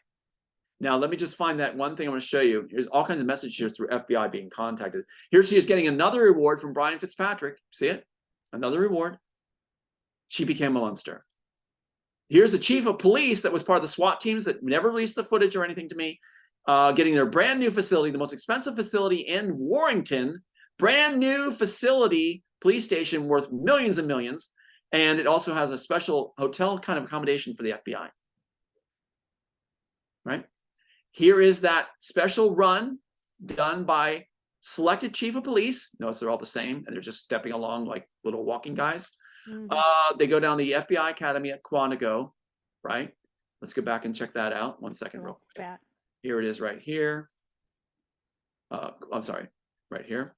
Now, let me just find that one thing I want to show you. Here's all kinds of messages here through FBI being contacted. Here she is getting another reward from Brian Fitzpatrick. See it? Another reward. She became a Munster. Here's the chief of police that was part of the SWAT teams that never released the footage or anything to me, getting their brand new facility, the most expensive facility in Warrington, brand new facility, police station worth millions and millions. And it also has a special hotel kind of accommodation for the FBI. Right? Here is that special run done by selected chief of police. Notice they're all the same, and they're just stepping along like little walking guys. They go down the FBI Academy at Quantico, right? Let's go back and check that out. 1 second, real quick. Here it is right here. I'm sorry, right here.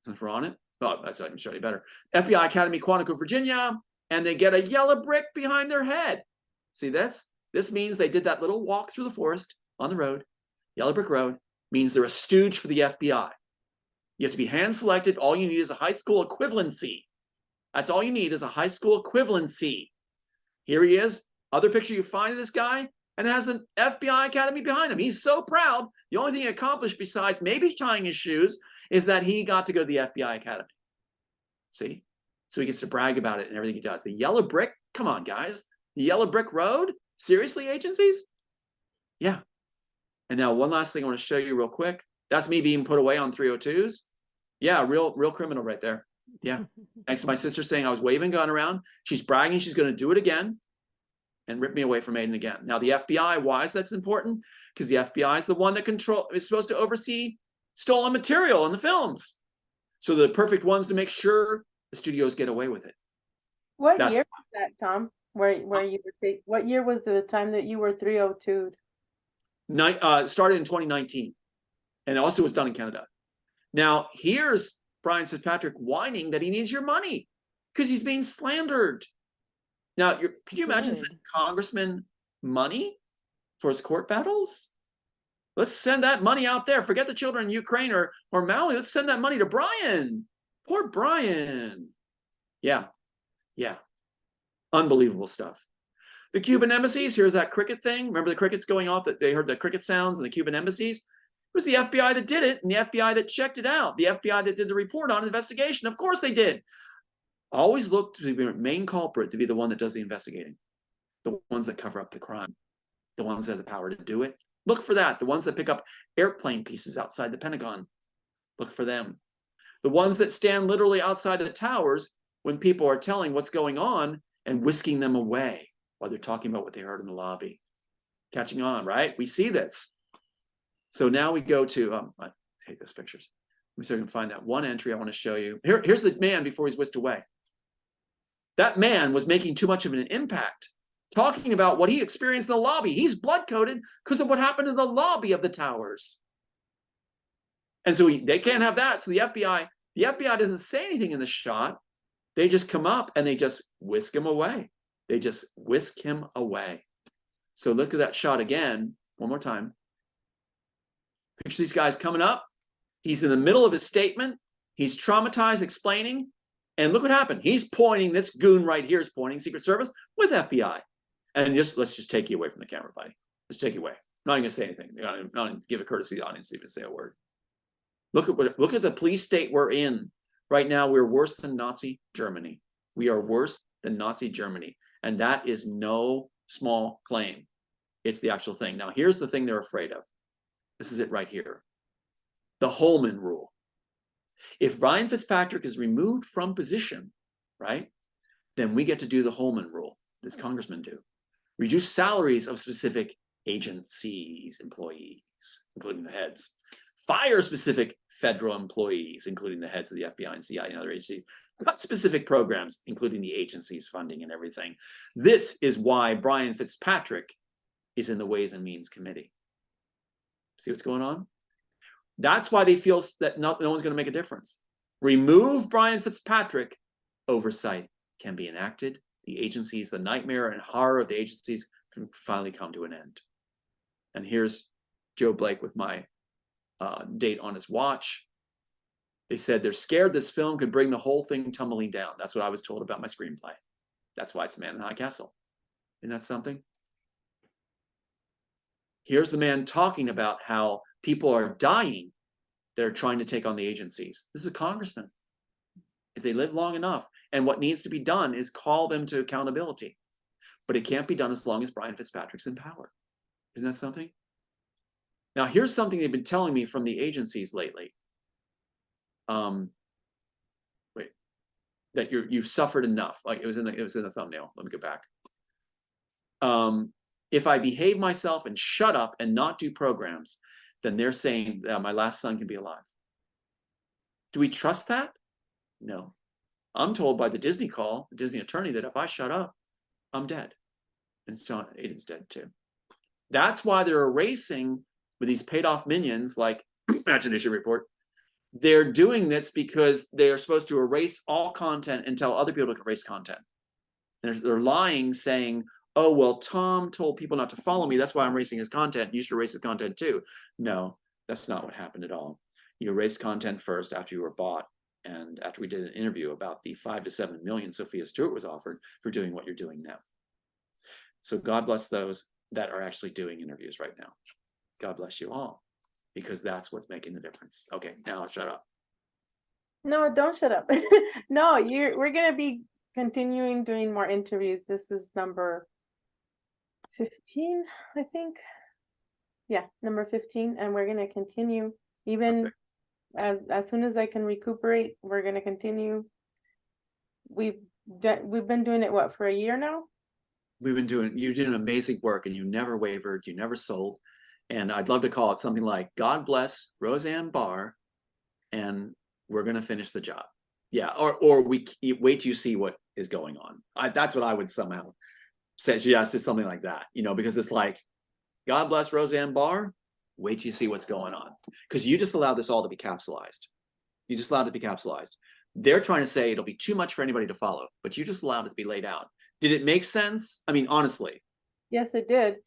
Since we're on it. Oh, that's I can show you better. FBI Academy, Quantico, Virginia, and they get a yellow brick behind their head. See this? This means they did that little walk through the forest on the road. Yellow brick road means they're a stooge for the FBI. You have to be hand selected. All you need is a high school equivalency. That's all you need is a high school equivalency. Here he is. Other picture you find of this guy, and it has an FBI Academy behind him. He's so proud. The only thing he accomplished besides maybe tying his shoes is that he got to go to the FBI Academy. See? So he gets to brag about it and everything he does. The yellow brick, come on, guys. The yellow brick road? Seriously, agencies? Yeah. And now one last thing I want to show you real quick. That's me being put away on 302s. Yeah, real criminal right there. Yeah. Thanks to my sister saying I was waving a gun around. She's bragging she's going to do it again and rip me away from Aiden again. Now the FBI, why is that important? Because the FBI is the one that is supposed to oversee stolen material in the films. So the perfect ones to make sure the studios get away with it. What year was that, Tom? Where you were what year was the time that you were 302'd? Started in 2019, and also was done in Canada. Now, here's Brian Fitzpatrick whining that he needs your money because he's being slandered. Now, could you imagine sending Congressman money for his court battles? Let's send that money out there. Forget the children in Ukraine or Mali. Let's send that money to Brian. Poor Brian. Yeah. Unbelievable stuff. The Cuban embassies, here's that cricket thing. Remember the crickets going off, that they heard the cricket sounds in the Cuban embassies? It was the FBI that did it, and the FBI that checked it out. The FBI that did the report on investigation. Of course they did. Always look to be the main culprit to be the one that does the investigating. The ones that cover up the crime. The ones that have the power to do it. Look for that. The ones that pick up airplane pieces outside the Pentagon. Look for them. The ones that stand literally outside the towers when people are telling what's going on and whisking them away while they're talking about what they heard in the lobby. Catching on, right? We see this. So now we go to, I take those pictures. Let me see if I can find that one entry I want to show you. Here's the man before he's whisked away. That man was making too much of an impact, talking about what he experienced in the lobby. He's blood-coated because of what happened in the lobby of the towers. And so they can't have that. So the FBI doesn't say anything in the shot. They just come up and they just whisk him away. They just whisk him away. So look at that shot again, one more time. Picture these guys coming up. He's in the middle of his statement. He's traumatized, explaining. And look what happened. He's pointing, this goon right here is pointing, Secret Service with FBI. And let's just take you away from the camera, buddy. Let's take you away. I'm not even gonna say anything. I'm not gonna give a courtesy to the audience to even say a word. Look at the police state we're in. Right now, we're worse than Nazi Germany. We are worse than Nazi Germany. And that is no small claim. It's the actual thing. Now, here's the thing they're afraid of. This is it right here. The Holman rule. If Brian Fitzpatrick is removed from position, right, then we get to do the Holman rule, as congressmen do. Reduce salaries of specific agencies, employees, including the heads. Fire specific federal employees, including the heads of the FBI and CIA and other agencies. Cut specific programs, including the agency's funding and everything. This is why Brian Fitzpatrick is in the Ways and Means Committee. See what's going on? That's why they feel that no one's going to make a difference. Remove Brian Fitzpatrick, oversight can be enacted. The agencies, the nightmare and horror of the agencies can finally come to an end. And here's Joe Blake with my date on his watch. They said they're scared this film could bring the whole thing tumbling down. That's what I was told about my screenplay. That's why it's Man in the High Castle. Isn't that something? Here's the man talking about how people are dying that are trying to take on the agencies. This is a congressman. If they live long enough, and what needs to be done is call them to accountability. But it can't be done as long as Brian Fitzpatrick's in power. Isn't that something? Now, here's something they've been telling me from the agencies lately. That you've suffered enough. Like it was in the thumbnail. Let me go back. If I behave myself and shut up and not do programs, then they're saying my last son can be alive. Do we trust that? No. I'm told by the Disney attorney, that if I shut up, I'm dead. And so Aiden's dead too. That's why they're erasing with these paid off minions like Imagination Report. They're doing this because they are supposed to erase all content and tell other people to erase content. And they're lying, saying, oh, well, Tom told people not to follow me. That's why I'm erasing his content. You should erase his content too. No, that's not what happened at all. You erased content first after you were bought. And after we did an interview about the 5 to 7 million Sophia Stewart was offered for doing what you're doing now. So God bless those that are actually doing interviews right now. God bless you all, because that's what's making the difference. Okay, now I'll shut up. No, don't shut up. No, we're gonna be continuing doing more interviews. This is number 15, I think. Yeah, number 15, and we're gonna continue even as soon as I can recuperate. We're gonna continue. We've been doing it what, for a year now? You did amazing work, and you never wavered, you never sold. And I'd love to call it something like God bless Roseanne Barr, and we're gonna finish the job. Yeah, or we wait till you see what is going on. That's what I would somehow suggest, is something like that, because it's like God bless Roseanne Barr. Wait till you see what's going on. Because you just allowed this all to be capsulized. You just allowed it to be capsulized. They're trying to say it'll be too much for anybody to follow, but you just allowed it to be laid out. Did it make sense? I mean, honestly. Yes, it did.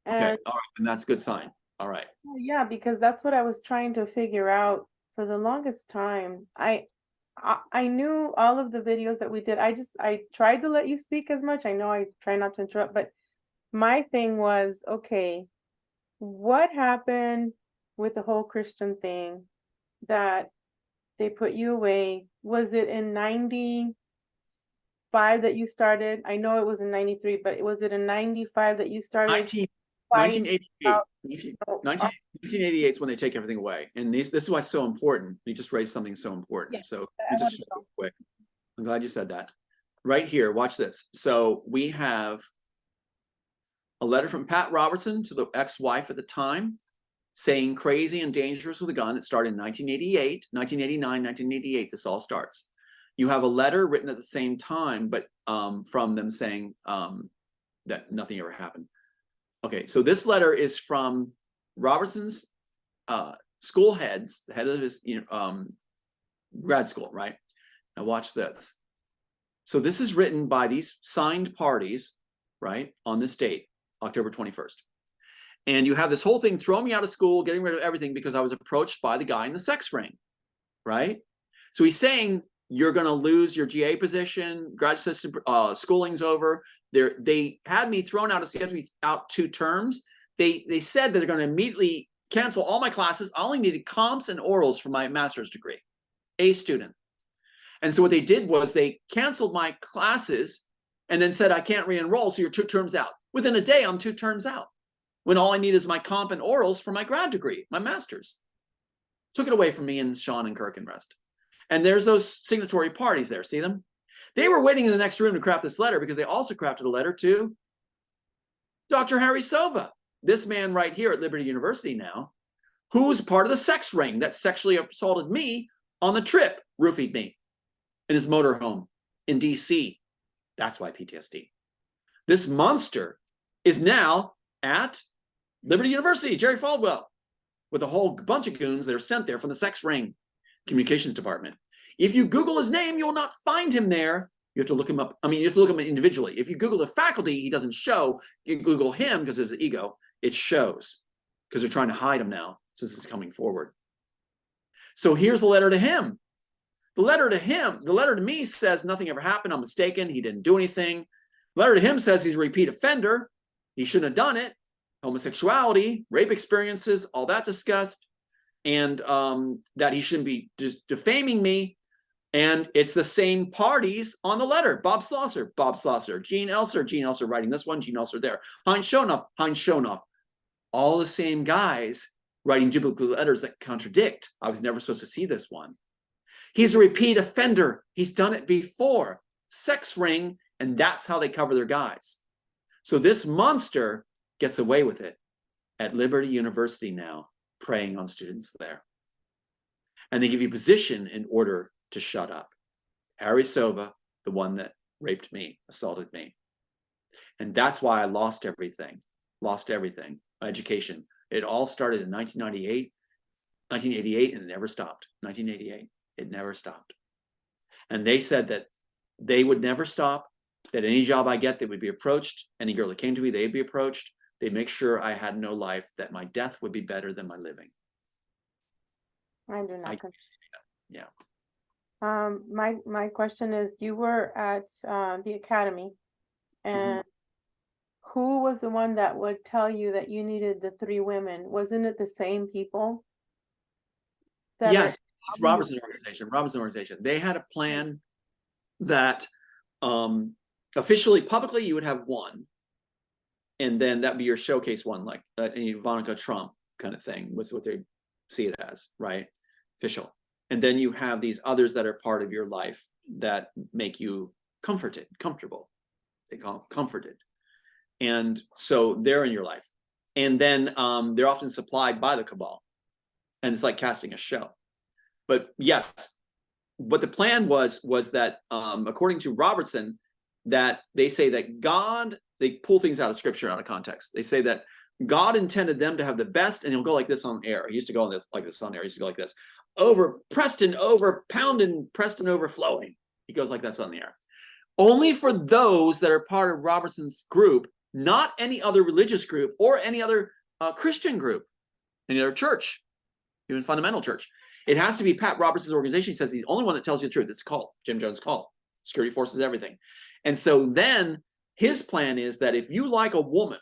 Okay, And all right, and that's a good sign. All right. yeah, because that's what I was trying to figure out for the longest time. I knew all of the videos that we did. I tried to let you speak as much. I know I try not to interrupt, but my thing was, okay, what happened with the whole Christian thing that they put you away? Was it in 95 that you started? I know it was in 93, but was it in 95 that you started 1988. about- 1988 is when they take everything away. And this is why it's so important. You just raised something so important. Yeah, So I you just wanted to know. quick. I'm glad you said that. Right here, watch this. So we have a letter from Pat Robertson to the ex-wife at the time saying crazy and dangerous with a gun that started in 1988, 1989, 1988. This all starts. You have a letter written at the same time, but from them saying that nothing ever happened. Okay, so this letter is from Robertson's school heads, the head of his grad school, right? Now watch this. So this is written by these signed parties, right, on this date, October 21st. And you have this whole thing, throw me out of school, getting rid of everything because I was approached by the guy in the sex ring, right? So he's saying you're going to lose your GA position, graduate assistant schooling's over. They had me thrown out, you have to be out 2 terms. They said that they're going to immediately cancel all my classes. I only needed comps and orals for my master's degree, A student. And so what they did was they canceled my classes and then said, I can't re-enroll, so you're 2 terms out. Within a day, I'm 2 terms out, when all I need is my comp and orals for my grad degree, my master's. Took it away from me and Sean and Kirk and rest. And there's those signatory parties there, see them? They were waiting in the next room to craft this letter because they also crafted a letter to Dr. Harry Sova, this man right here at Liberty University now, who's part of the sex ring that sexually assaulted me on the trip, roofied me in his motorhome in DC. That's why PTSD. This monster is now at Liberty University, Jerry Falwell, with a whole bunch of goons that are sent there from the sex ring communications department. If you Google his name, you will not find him there. You have to look him up. I mean, you have to look him individually. If you Google the faculty, he doesn't show. You Google him because of his ego, it shows, because they're trying to hide him now since it's coming forward. So here's the letter to him. The letter to him, the letter to me says nothing ever happened. I'm mistaken. He didn't do anything. The letter to him says he's a repeat offender. He shouldn't have done it. Homosexuality, rape experiences, all that discussed, and that he shouldn't be defaming me. And it's the same parties on the letter. Bob Slosser, Gene Elser writing this one, Gene Elser there. Heinz Schonoff, all the same guys writing duplicate letters that contradict. I was never supposed to see this one. He's a repeat offender. He's done it before. Sex ring, and that's how they cover their guys. So this monster gets away with it at Liberty University now, preying on students there. And they give you position in order to shut up. Harry Sova, the one that raped me, assaulted me. And that's why I lost everything, education. It all started in 1988, and it never stopped. 1988, it never stopped. And they said that they would never stop, that any job I get, they would be approached. Any girl that came to me, they'd be approached. They'd make sure I had no life, that my death would be better than my living. I do not. Yeah. My question is, you were at the academy, and who was the one that would tell you that you needed the 3 women? Wasn't it the same people? Yes, it's Robertson organization. They had a plan that officially, publicly, you would have 1. And then that'd be your showcase one, like Veronica Trump kind of thing, was what they see it as, right? Official. And then you have these others that are part of your life that make you comfortable. They call them comforted. And so they're in your life. And then they're often supplied by the cabal. And it's like casting a show. But yes, what the plan was that according to Robertson, that they say that God, they pull things out of scripture, out of context. They say that God intended them to have the best, and he'll go like this on air. He used to go on this like this on air. He used to go like this. Over Preston, over pounding, Preston overflowing. He goes like that's on the air. Only for those that are part of Robertson's group, not any other religious group or any other Christian group, any other church, even fundamental church. It has to be Pat Robertson's organization. He says he's the only one that tells you the truth. It's called Jim Jones call. Security forces, everything. And so then his plan is that if you like a woman,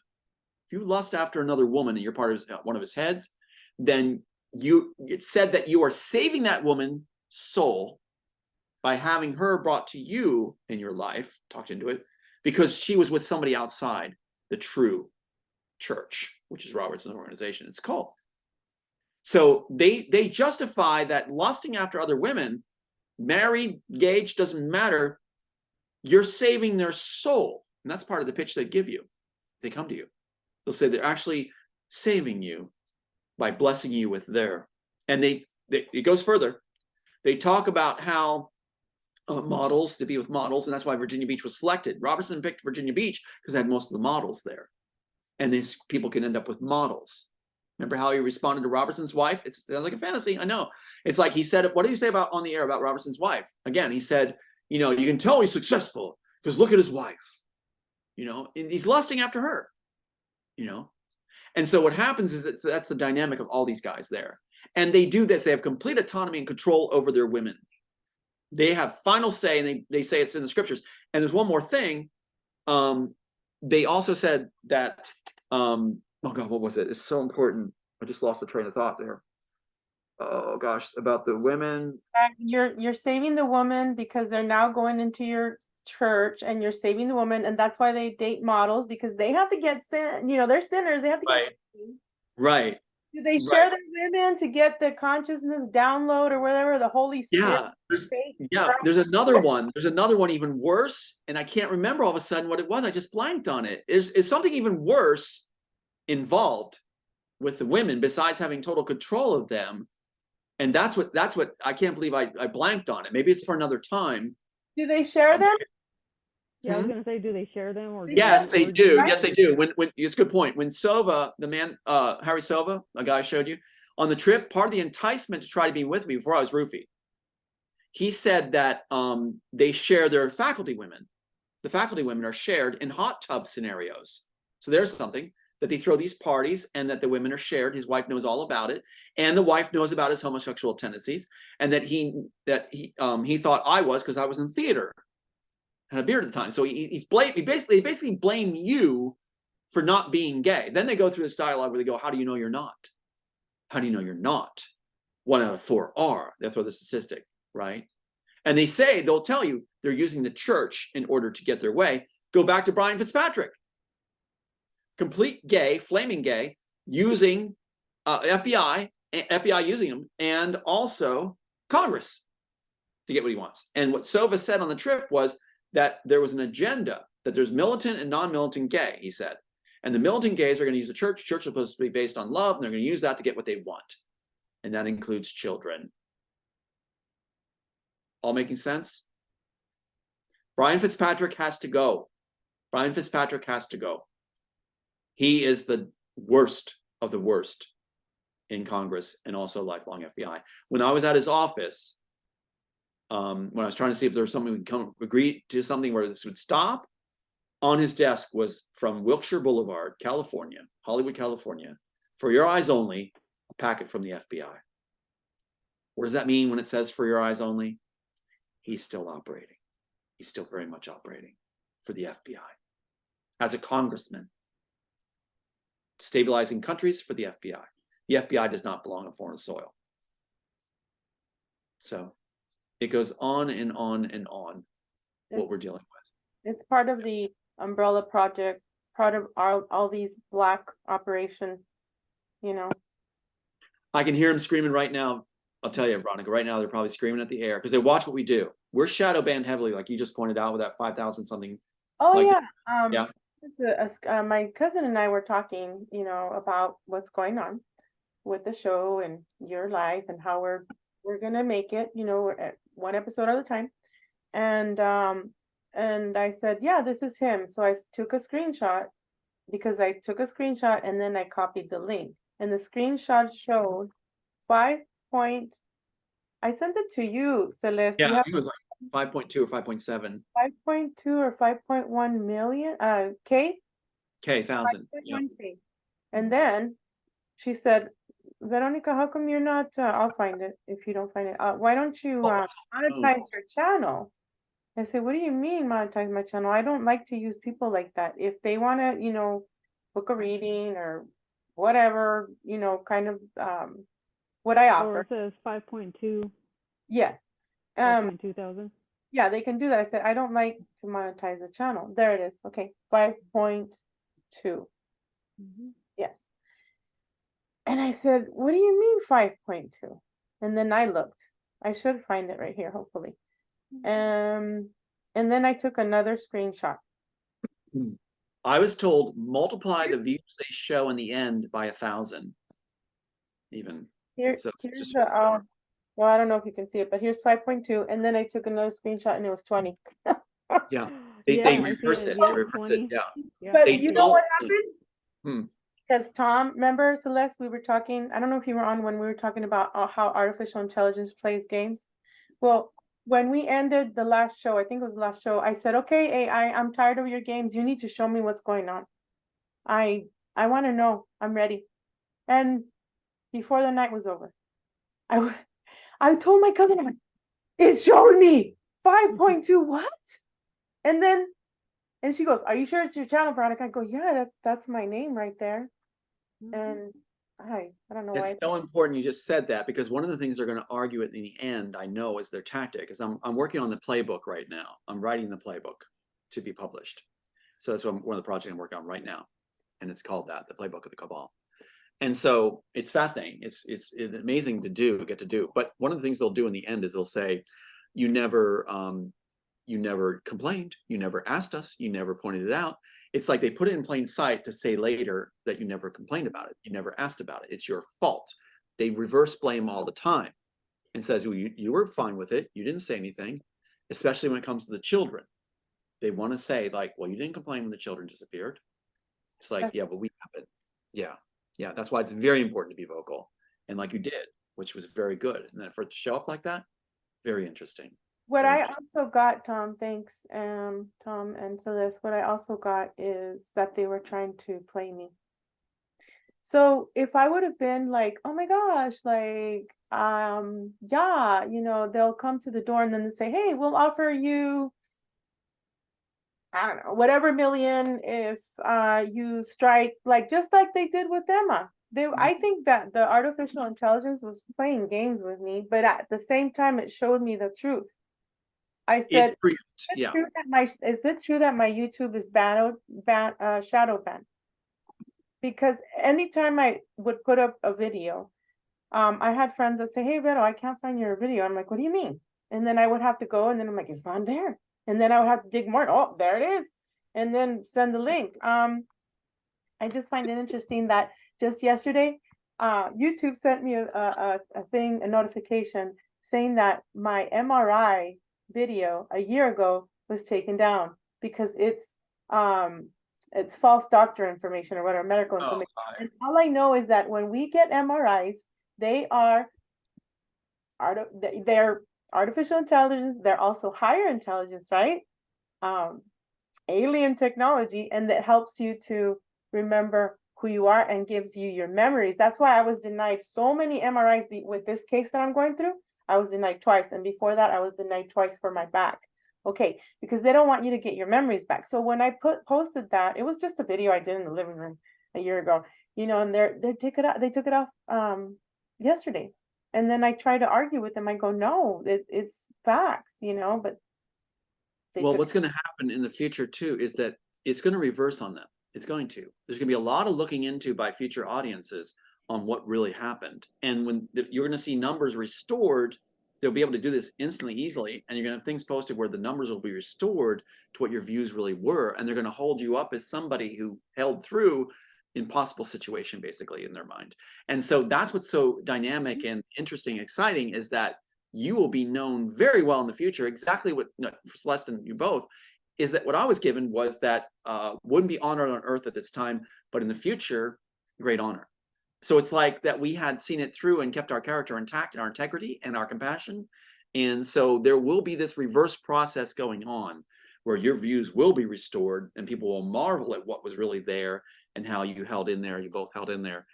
if you lust after another woman and you're part of one of his heads, then it's said that you are saving that woman's soul by having her brought to you in your life, talked into it, because she was with somebody outside the true church, which is Robertson's organization. It's called. So they justify that lusting after other women, married, engaged, doesn't matter. You're saving their soul. And that's part of the pitch they give you. They come to you. They'll say they're actually saving you by blessing you with their, and it goes further. They talk about how models, to be with models, and that's why Virginia Beach was selected. Robertson picked Virginia Beach because they had most of the models there. And these people can end up with models. Remember how he responded to Robertson's wife? It sounds like a fantasy, I know. It's like he said, what did he say about on the air about Robertson's wife? Again, he said, you know, you can tell he's successful because look at his wife. You know, and he's lusting after her. You know, and so what happens is that that's the dynamic of all these guys there, and they do this. They have complete autonomy and control over their women. They have final say, and they say it's in the scriptures. And there's one more thing. They also said that oh god, what was it? It's so important. I just lost the train of thought there. Oh gosh, about the women. You're saving the woman because they're now going into your church, and you're saving the woman, and that's why they date models, because they have to get sin. You know, they're sinners. They have to get sin. Right. Do they share their women to get the consciousness download or whatever, the Holy Spirit? There's another one. There's another one even worse, and I can't remember all of a sudden what it was. I just blanked on it. Is something even worse involved with the women besides having total control of them? And that's what I can't believe I blanked on it. Maybe it's for another time. Do they share them? Yeah, I was gonna say, do they share them or? Yes, they do. Right? Yes, they do. When it's a good point. When Sova, the man, Harry Sova, a guy I showed you on the trip, part of the enticement to try to be with me before I was roofie, he said that they share their faculty women. The faculty women are shared in hot tub scenarios. So there's something that they throw these parties, and that the women are shared. His wife knows all about it, and the wife knows about his homosexual tendencies, and that he thought I was because I was in theater. Had a beard at the time, so he basically blame you for not being gay. Then they go through this dialogue where they go, "How do you know you're not? How do you know you're not? 1 out of 4 are." They throw the statistic, right? And they'll tell you they're using the church in order to get their way. Go back to Brian Fitzpatrick, complete gay, flaming gay, using FBI using him, and also Congress to get what he wants. And what Sova said on the trip was that there was an agenda, that there's militant and non-militant gay, he said. And the militant gays are going to use the church. Church is supposed to be based on love, and they're going to use that to get what they want. And that includes children. All making sense? Brian Fitzpatrick has to go. Brian Fitzpatrick has to go. He is the worst of the worst in Congress, and also lifelong FBI. When I was at his office, when I was trying to see if there was something we can agree to something where this would stop, on his desk was from Wilshire Boulevard, California, Hollywood, California, for your eyes only, a packet from the FBI. What does that mean when it says for your eyes only? He's still operating. He's still very much operating for the FBI as a congressman, stabilizing countries for the FBI. The FBI does not belong on foreign soil. So it goes on and on and on, what we're dealing with. It's part of the umbrella project, part of all these black operation, you know. I can hear them screaming right now. I'll tell you, Veronica, right now they're probably screaming at the air because they watch what we do. We're shadow banned heavily, like you just pointed out with that 5,000 something. Oh like yeah. My cousin and I were talking, you know, about what's going on with the show and your life and how we're gonna make it, you know, we're at 1 episode at a time. And I said, yeah, this is him. So I took a screenshot because I took a screenshot and then I copied the link. And the screenshot showed 5 point, I sent it to you, Celeste. You Yeah, I have think it was like 5.2 or 5.7 5.2 or 5.1 million, K? K thousand. Yeah. 5.1K. And then she said, Veronica, how come you're not, I'll find it if you don't find it. Why don't you Oh, monetize your channel? I said, what do you mean monetize my channel? I don't like to use people like that. If they want to, you know, book a reading or whatever, you know, kind of what I Oh, offer. it says 5.2, Yes. 5.2 thousand. Yeah, they can do that. I said, I don't like to monetize the channel. There it is. Okay, 5.2. Mhm. Yes. And I said, what do you mean 5.2? And then I looked. I should find it right here, hopefully. And then I took another screenshot. I was told multiply the views they show in the end by 1,000. Even. Here, So here's just the well, I don't know if you can see it, but here's 5.2, and then I took another screenshot and it was 20. yeah. Yeah, They I see reverse it. it. Yeah, They reverse 20. it. Yeah. Yeah, But They I you see know it. what don't. happened? Because Tom, remember Celeste, we were talking, I don't know if you were on when we were talking about how artificial intelligence plays games. Well, when we ended the last show, I think it was the last show, I said, okay, AI, I'm tired of your games. You need to show me what's going on. I want to know. I'm ready. And before the night was over, I told my cousin, I'm like, it showed me 5.2, what? And then, and she goes, are you sure it's your channel, Veronica? I go, yeah, that's my name right there. And I don't know why. It's so important you just said that, because one of the things they're going to argue in the end, I know, is their tactic. Is I'm working on the playbook right now. I'm writing the playbook to be published. So that's one of the projects I'm working on right now, and it's called that, the Playbook of the Cabal. And so it's fascinating. It's amazing to get to do. But one of the things they'll do in the end is they'll say, you never complained, you never asked us, you never pointed it out. It's like they put it in plain sight to say later that you never complained about it, you never asked about it, it's your fault. They reverse blame all the time and says, well, you were fine with it, you didn't say anything, especially when it comes to the children. They want to say like, well, you didn't complain when the children disappeared. It's like, yeah, but we happened. Yeah, that's why it's very important to be vocal, and like you did, which was very good. And then for it to show up like that, very interesting. What Very I interesting. also got, Tom, thanks, Tom and Celeste, what I also got is that they were trying to play me. So if I would have been like, oh my gosh, like, yeah, you know, they'll come to the door and then they say, hey, we'll offer you, I don't know, whatever million if you strike, like just like they did with Emma. I think that the artificial intelligence was playing games with me, but at the same time, it showed me the truth. I said, Yeah. is it true that my YouTube is shadow banned? Because anytime I would put up a video, I had friends that say, hey, Vero, I can't find your video. I'm like, what do you mean? And then I would have to go and then I'm like, it's not there. And then I would have to dig more. Oh, there it is. And then send the link. I just find it interesting that just yesterday, YouTube sent me a notification saying that my MRI video a year ago was taken down because it's false doctor information or whatever, medical information. And all I know is that when we get MRIs, they're artificial intelligence. They're also higher intelligence, right? Alien technology, and that helps you to remember who you are and gives you your memories. That's why I was denied so many MRIs with this case that I'm going through. I was denied twice, and before that I was denied twice for my back. Okay, because they don't want you to get your memories back. So when I posted that, it was just a video I did in the living room a year ago, you know, and they took it off yesterday. And then I try to argue with them. I go, no, it's facts, you know, but well, what's going to happen in the future too is that it's going to reverse on them. It's going to. There's going to be a lot of looking into by future audiences on what really happened. And when you're going to see numbers restored, they'll be able to do this instantly, easily. And you're going to have things posted where the numbers will be restored to what your views really were. And they're going to hold you up as somebody who held through impossible situation, basically, in their mind. And so that's what's so dynamic and interesting, exciting, is that you will be known very well in the future, exactly what, for Celeste and you both, is that what I was given was that wouldn't be honored on earth at this time, but in the future, great honor. So it's like that we had seen it through and kept our character intact and our integrity and our compassion. And so there will be this reverse process going on where your views will be restored and people will marvel at what was really there and how you held in there, you both held in there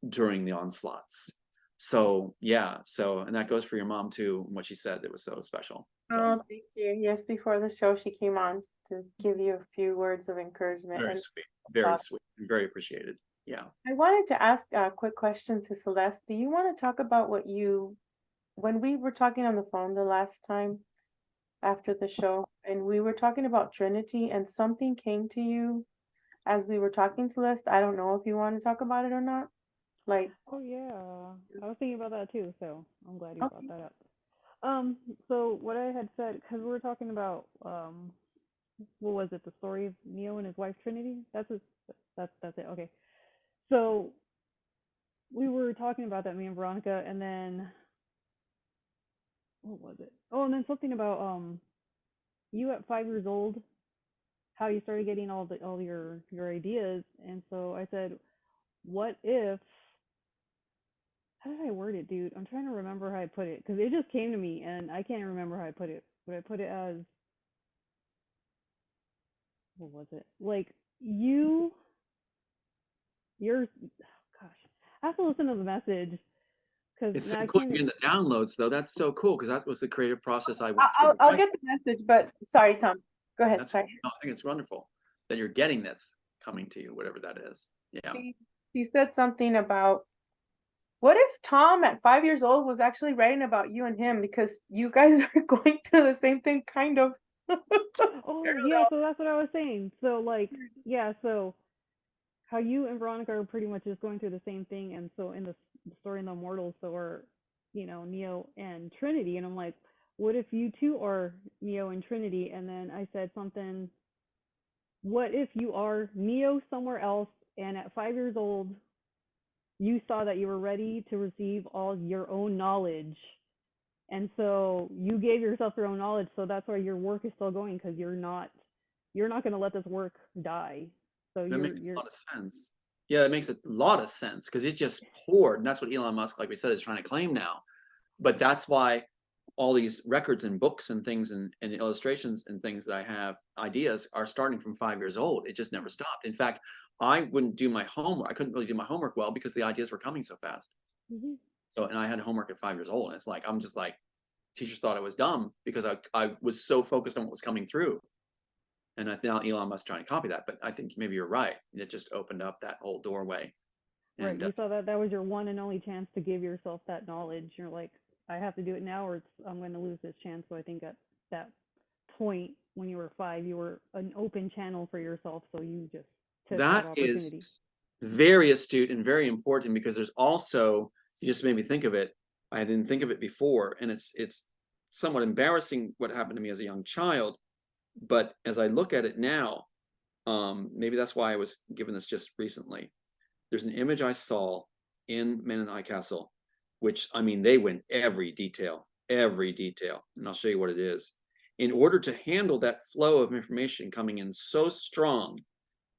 during the onslaughts. So yeah, so, and that goes for your mom too, what she said that was so special. So Oh, thank you. Yes, before the show, she came on to give you a few words of encouragement. very And sweet, I very saw- sweet, very appreciated. Yeah. I wanted to ask a quick question to Celeste. Do you want to talk about what you, when we were talking on the phone the last time after the show, and we were talking about Trinity and something came to you as we were talking, Celeste? I don't know if you want to talk about it or not. Like, Oh yeah, I was thinking about that too. So I'm glad you Okay. brought that up. So what I had said, because we were talking about what was it? The story of Neo and his wife Trinity. That's it. Okay. So we were talking about that, me and Veronica, and then what was it? Oh, and then something about you at 5 years old, how you started getting all your ideas, and so I said, what if? How did I word it, dude? I'm trying to remember how I put it because it just came to me, and I can't remember how I put it. But I put it as, what was it? Like you're, gosh, I have to listen to the message because It's now I including can't. in the downloads though. That's so cool because that was the creative process I went I'll through. I'll get the message, but sorry, Tom. Go ahead. That's, Sorry. no, I think it's wonderful that you're getting this coming to you, whatever that is. Yeah. She said something about, what if Tom at 5 years old was actually writing about you and him because you guys are going through the same thing, kind of. Oh yeah, so that's what I was saying. So like, yeah, so how you and Veronica are pretty much just going through the same thing, and so in the story in the Immortals, so are Neo and Trinity, and I'm like, what if you two are Neo and Trinity? And then I said something, what if you are Neo somewhere else, and at 5 years old, you saw that you were ready to receive all your own knowledge, and so you gave yourself your own knowledge, so that's why your work is still going, because you're not going to let this work die. So That makes you're a lot of sense. Yeah, it makes a lot of sense because it just poured. And that's what Elon Musk, like we said, is trying to claim now. But that's why all these records and books and things and illustrations and things that I have ideas are starting from 5 years old. It just never stopped. In fact, I wouldn't do my homework. I couldn't really do my homework well because the ideas were coming so fast. Mhm. So, and I had homework at 5 years old. And it's like, I'm just like, teachers thought I was dumb because I was so focused on what was coming through. And I think Elon Musk trying to copy that, but I think maybe you're right. It just opened up that whole doorway. Right. And You saw that was your one and only chance to give yourself that knowledge. You're like, I have to do it now, or I'm going to lose this chance. So I think at that point, when you were 5, you were an open channel for yourself. So you just took that that opportunity. is very astute and very important because there's also, you just made me think of it. I didn't think of it before, and it's somewhat embarrassing what happened to me as a young child. But as I look at it now, maybe that's why I was given this just recently. There's an image I saw in Men in the High Castle, which, I mean, they went every detail, and I'll show you what it is. In order to handle that flow of information coming in so strong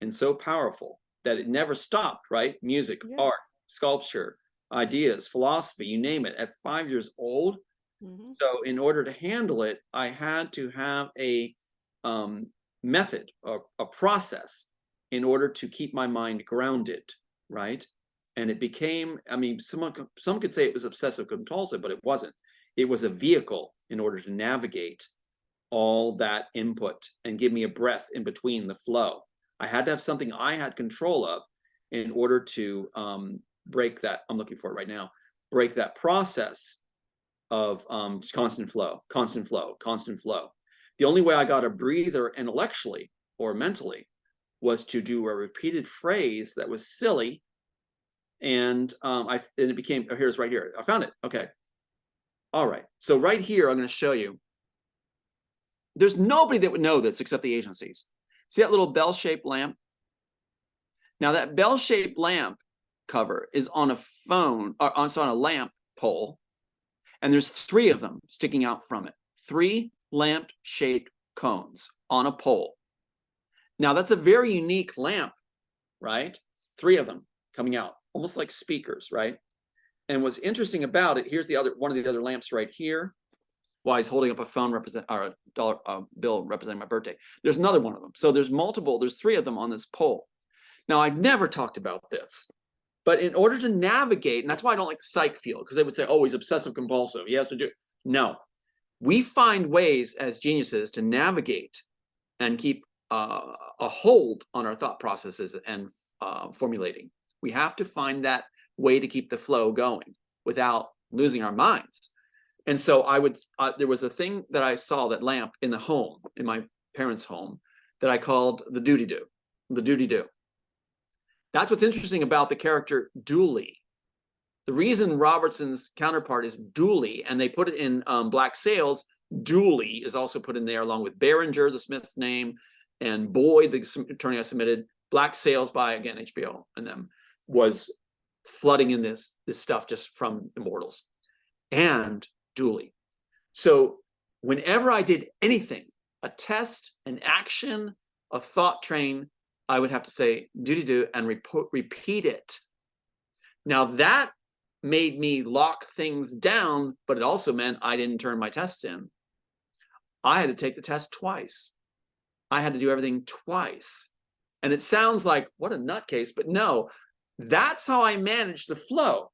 and so powerful that it never stopped, right? Music, Yeah. art, sculpture, ideas, philosophy, you name it, at 5 years old. Mm-hmm. So in order to handle it, I had to have a method or a process in order to keep my mind grounded, right? And it became, I mean, some could say it was obsessive compulsive, but it wasn't. It was a vehicle in order to navigate all that input and give me a breath in between the flow. I had to have something I had control of in order to break that. I'm looking for it right now. Break that process of constant flow. The only way I got a breather intellectually or mentally was to do a repeated phrase that was silly, and it became, oh, here's right here. I found it. Okay. All right. So right here, I'm going to show you. There's nobody that would know this except the agencies. See that little bell-shaped lamp? Now that bell-shaped lamp cover is on a phone, or it's on a lamp pole, and there's 3 of them sticking out from it. 3 lamp-shaped cones on a pole. Now that's a very unique lamp, right? 3 of them coming out, almost like speakers, right? And what's interesting about it, here's the other one of the other lamps right here. While he's holding up a phone or a dollar bill representing my birthday. There's another one of them. So there's 3 of them on this pole. Now I've never talked about this, but in order to navigate, and that's why I don't like the psych field, because they would say, oh, he's obsessive compulsive. He has to do. No, we find ways as geniuses to navigate and keep a hold on our thought processes and formulating. We have to find that way to keep the flow going without losing our minds. And so there was a thing that I saw, that lamp in the home, in my parents' home, that I called the doody-do, the doody-do. That's what's interesting about the character Dooley. The reason Robertson's counterpart is Dooley, and they put it in Black Sails, Dooley is also put in there along with Behringer, the Smith's name, and Boyd, the attorney I submitted. Black Sails by, again, HBO, and them was flooding in this stuff just from Immortals. And Dooley. So whenever I did anything, a test, an action, a thought train, I would have to say do and repeat it. Now that made me lock things down, but it also meant I didn't turn my tests in. I had to take the test twice. I had to do everything twice. And it sounds like, what a nutcase, but no, that's how I managed the flow.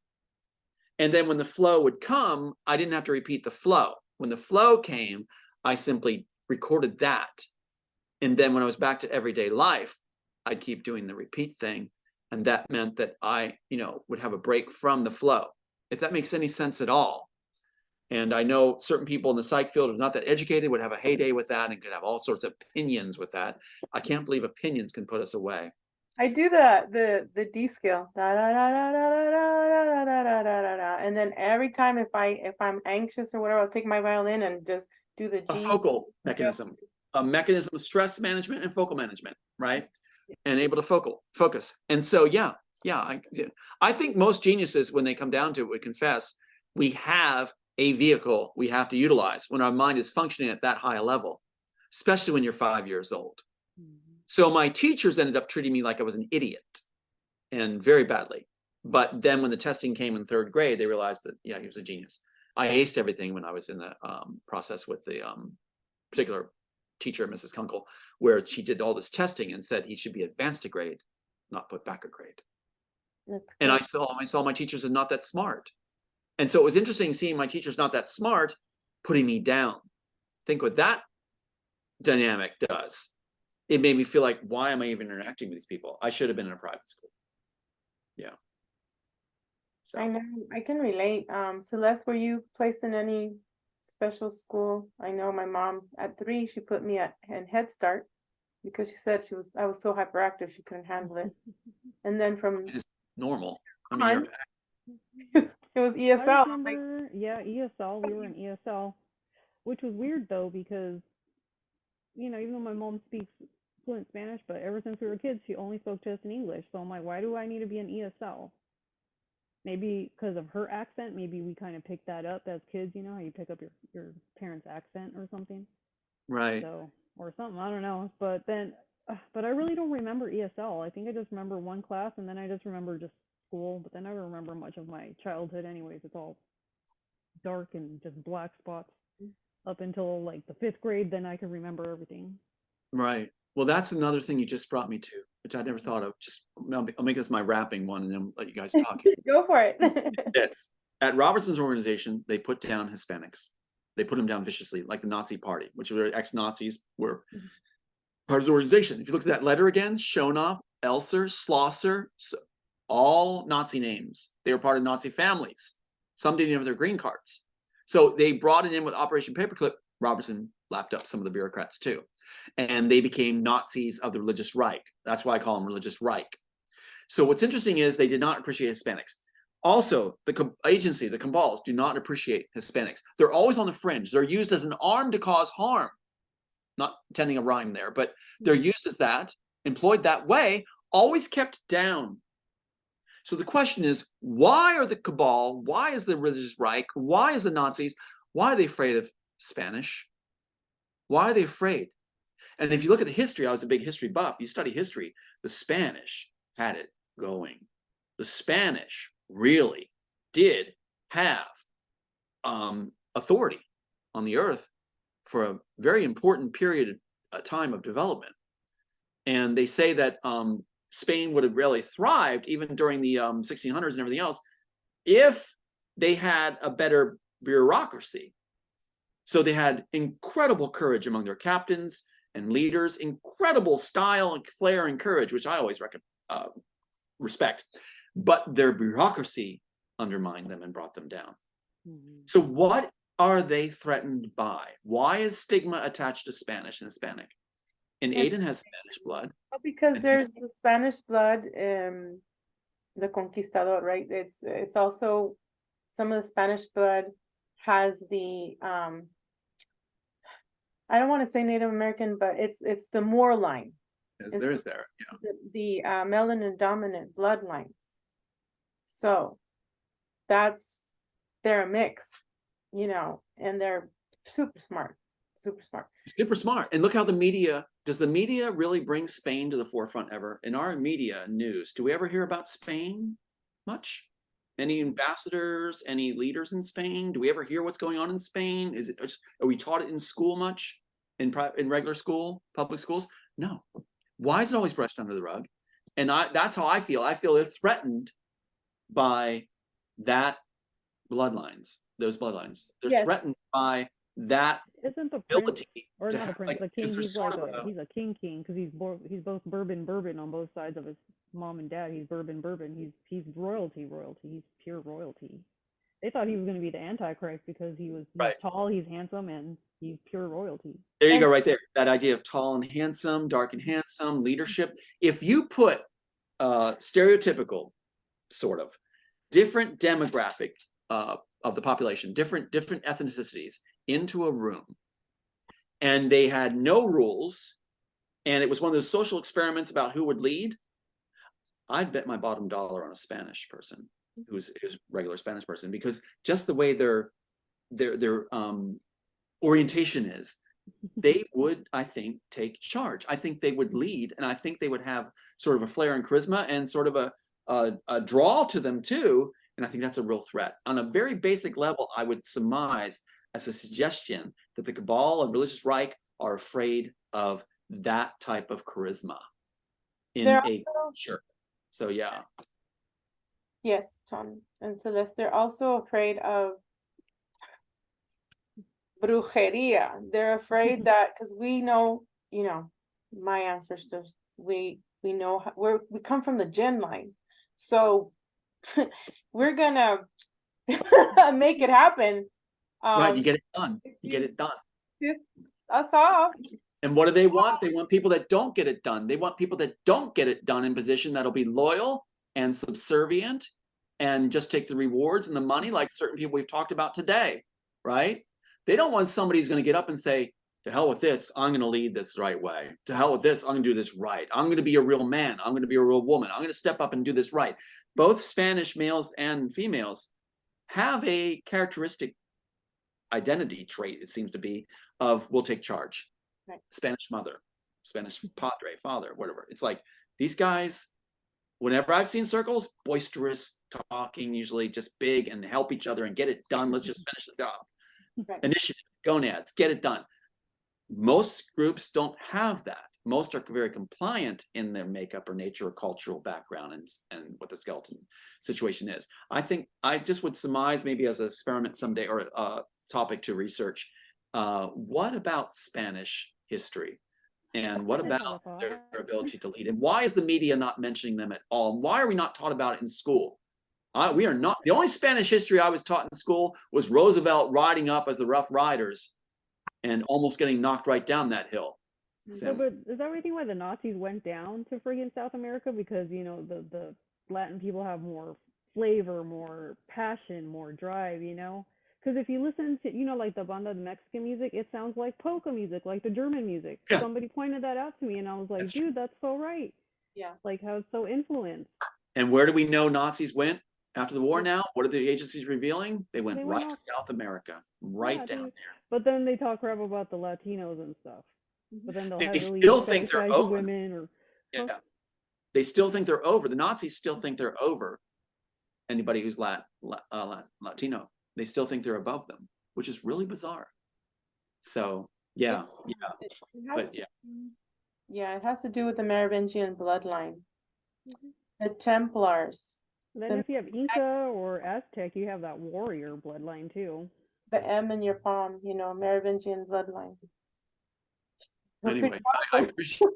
And then when the flow would come, I didn't have to repeat the flow. When the flow came, I simply recorded that. And then when I was back to everyday life, I'd keep doing the repeat thing. And that meant that I, would have a break from the flow, if that makes any sense at all. And I know certain people in the psych field who are not that educated would have a heyday with that and could have all sorts of opinions with that. I can't believe opinions can put us away. I do the D scale, da da da da da da da da da da da da, and then every time if I'm anxious or whatever, I'll take my violin and just do the G. A focal mechanism, a mechanism of stress management and focal management, right? And able to focus. And so, I think most geniuses, when they come down to it, would confess we have a vehicle we have to utilize when our mind is functioning at that high a level, especially when you're 5 years old. So my teachers ended up treating me like I was an idiot, and very badly. But then when the testing came in 3rd grade, they realized that, he was a genius. I aced everything when I was in the process with the particular teacher, Mrs. Kunkel, where she did all this testing and said he should be advanced a grade, not put back a grade. And I saw my teachers are not that smart. And so it was interesting seeing my teachers not that smart putting me down. Think what that dynamic does. It made me feel like, why am I even interacting with these people? I should have been in a private school. Yeah. So. I know, I can relate. Celeste, were you placed in any special school? I know my mom at 3, she put me in Head Start because she said I was so hyperactive she couldn't handle it. And then from it is normal. I mean, it was ESL. I remember, ESL. We were in ESL, which was weird though because, even though my mom speaks fluent Spanish, but ever since we were kids, she only spoke to us in English. So I'm like, why do I need to be in ESL? Maybe because of her accent, maybe we kind of picked that up as kids, how you pick up your parents' accent or something. Right. So, or something, I don't know. But then, but I really don't remember ESL. I think I just remember one class, and then I just remember just school, but then I don't remember much of my childhood anyways. It's all dark and just black spots up until like the 5th grade, then I can remember everything. Right. Well, that's another thing you just brought me to, which I never thought of. I'll make this my wrapping one and then let you guys talk. Go for it. It's at Robertson's organization, they put down Hispanics. They put them down viciously, like the Nazi Party, which were ex-Nazis, were part of the organization. If you look at that letter again, Schonoff, Elser, Schlosser, all Nazi names. They were part of Nazi families. Some didn't even have their green cards. So they brought it in with Operation Paperclip. Robertson lapped up some of the bureaucrats too. And they became Nazis of the religious Reich. That's why I call them religious Reich. So what's interesting is they did not appreciate Hispanics. Also, the agency, the cabals, do not appreciate Hispanics. They're always on the fringe. They're used as an arm to cause harm. Not intending a rhyme there, but they're used as that, employed that way, always kept down. So the question is, why are the cabal, why is the religious Reich, why is the Nazis, why are they afraid of Spanish? Why are they afraid? And if you look at the history, I was a big history buff. You study history, the Spanish had it going. The Spanish really did have authority on the earth for a very important period of time of development. And they say that Spain would have really thrived even during the 1600s and everything else if they had a better bureaucracy. So they had incredible courage among their captains and leaders, incredible style and flair and courage, which I always respect. But their bureaucracy undermined them and brought them down. So what are they threatened by? Why is stigma attached to Spanish and Hispanic? And Aiden has Spanish blood. Because there's the Spanish blood, the conquistador, right? It's also some of the Spanish blood has the I don't want to say Native American, but it's the Moor line. Yes, there is there. Yeah. The melanin dominant bloodlines. So they're a mix, you know, and they're super smart, super smart. Super smart. And look how the media, does the media really bring Spain to the forefront ever? In our media news, do we ever hear about Spain much? Any ambassadors, any leaders in Spain? Do we ever hear what's going on in Spain? Are we taught it in school much? In regular school, public schools? No. Why is it always brushed under the rug? And that's how I feel. I feel they're threatened by that bloodlines, those bloodlines. They're threatened by that Isn't the ability. prince, or not a prince, the king, he's like he's a king because he's both bourbon on both sides of his mom and dad. He's bourbon. He's royalty. He's pure royalty. They thought he was going to be the Antichrist because he's tall, he's handsome, and he's pure royalty. There you go, right there. That idea of tall and handsome, dark and handsome, leadership. If you put stereotypical, sort of, different demographic of the population, different ethnicities into a room, and they had no rules, and it was one of those social experiments about who would lead, I'd bet my bottom dollar on a Spanish person who's a regular Spanish person, because just the way their orientation is, they would, I think, take charge. I think they would lead, and I think they would have sort of a flair and charisma and sort of a draw to them too. And I think that's a real threat. On a very basic level, I would surmise as a suggestion that the cabal and religious right are afraid of that type of charisma in a culture. So yeah. Yes, Tom and Celeste, they're also afraid of brujeria. They're afraid that, because we know, you know, my ancestors, we know we come from the Jinn line, so we're gonna make it happen. Right, you get it done. You get it done. Us all. And what do they want? They want people that don't get it done. They want people that don't get it done in position that'll be loyal and subservient and just take the rewards and the money, like certain people we've talked about today, right? They don't want somebody who's going to get up and say, to hell with this, I'm going to lead this the right way. To hell with this, I'm going to do this right. I'm going to be a real man. I'm going to be a real woman. I'm going to step up and do this right. Both Spanish males and females have a characteristic identity trait, it seems to be, of we'll take charge. Right. Spanish mother, Spanish padre, father, whatever. It's like these guys, whenever I've seen circles, boisterous, talking, usually just big, and help each other and get it done. Let's just finish the job. Right. Initiative, gonads, get it done. Most groups don't have that. Most are very compliant in their makeup or nature or cultural background and what the skeleton situation is. I think I just would surmise, maybe as an experiment someday or a topic to research, what about Spanish history? And what about their ability to lead? And why is the media not mentioning them at all? Why are we not taught about it in school? We are not. The only Spanish history I was taught in school was Roosevelt riding up as the Rough Riders and almost getting knocked right down that hill. So, but is that everything why the Nazis went down to friggin' South America? Because, you know, the Latin people have more flavor, more passion, more drive, you know? Because if you listen to, you know, like the banda, the Mexican music, it sounds like polka music, like the German music. Yeah. Somebody pointed that out to me, and I was like, that's dude, true. That's so right. Yeah. Like how it's so influenced. And where do we know Nazis went after the war now? What are the agencies revealing? They went right to South America, right down there. But then they talk crap about the Latinos and stuff. but then they'll They heavily still think they're fetishize over. women or Yeah. They still think they're over. The Nazis still think they're over anybody who's Latino. They still think they're above them, which is really bizarre. So yeah, It but has yeah. Yeah, it has to do with the Merovingian bloodline. The Templars, And then The- if you have Inca or Aztec, you have that warrior bloodline too. the M in your palm, you know, Merovingian bloodline. We're pretty Anyway, I appreciate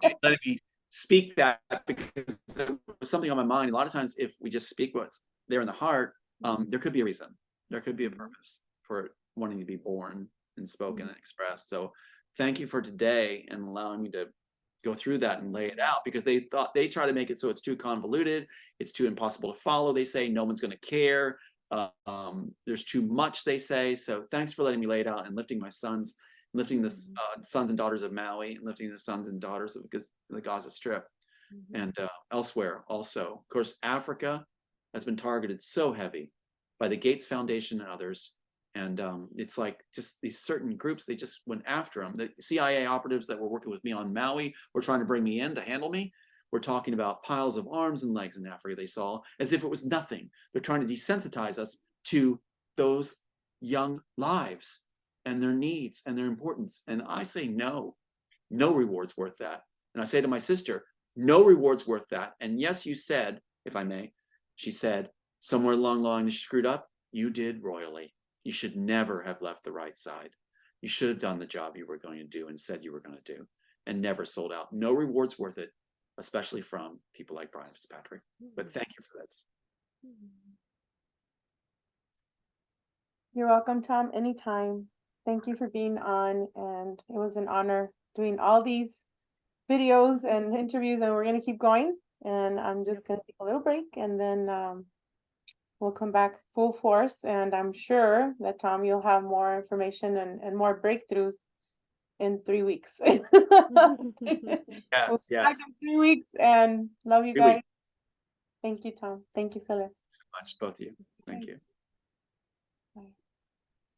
you letting me speak that, because there was something on my mind. A lot of times, if we just speak what's there in the heart, there could be a reason. There could be a purpose for wanting to be born and spoken and expressed. So thank you for today and allowing me to go through that and lay it out, because they try to make it so it's too convoluted, it's too impossible to follow. They say no one's going to care. There's too much, they say. So thanks for letting me lay it out and lifting my sons, lifting the sons and daughters of Maui, and lifting the sons and daughters of the Gaza Strip, and elsewhere also. Of course, Africa has been targeted so heavy by the Gates Foundation and others. And it's like just these certain groups, they just went after them. The CIA operatives that were working with me on Maui were trying to bring me in to handle me. We're talking about piles of arms and legs in Africa they saw, as if it was nothing. They're trying to desensitize us to those young lives and their needs and their importance. And I say, no reward's worth that. And I say to my sister, no reward's worth that. And yes, you said, if I may, she said, somewhere along the line you screwed up. You did royally. You should never have left the right side. You should have done the job you were going to do and said you were going to do, and never sold out. No reward's worth it, especially from people like Brian Fitzpatrick. But thank you for this. You're welcome, Tom, anytime. Thank you for being on, and it was an honor doing all these videos and interviews, and we're gonna keep going. And I'm just gonna take a little break, and then we'll come back full force. And I'm sure that, Tom, you'll have more information and more breakthroughs in 3 weeks. Yes, We'll be back yes. in 3 weeks, and love you 3 guys. weeks. Thank you, Tom. Thank you, Celeste. So much, both of you. Thank you.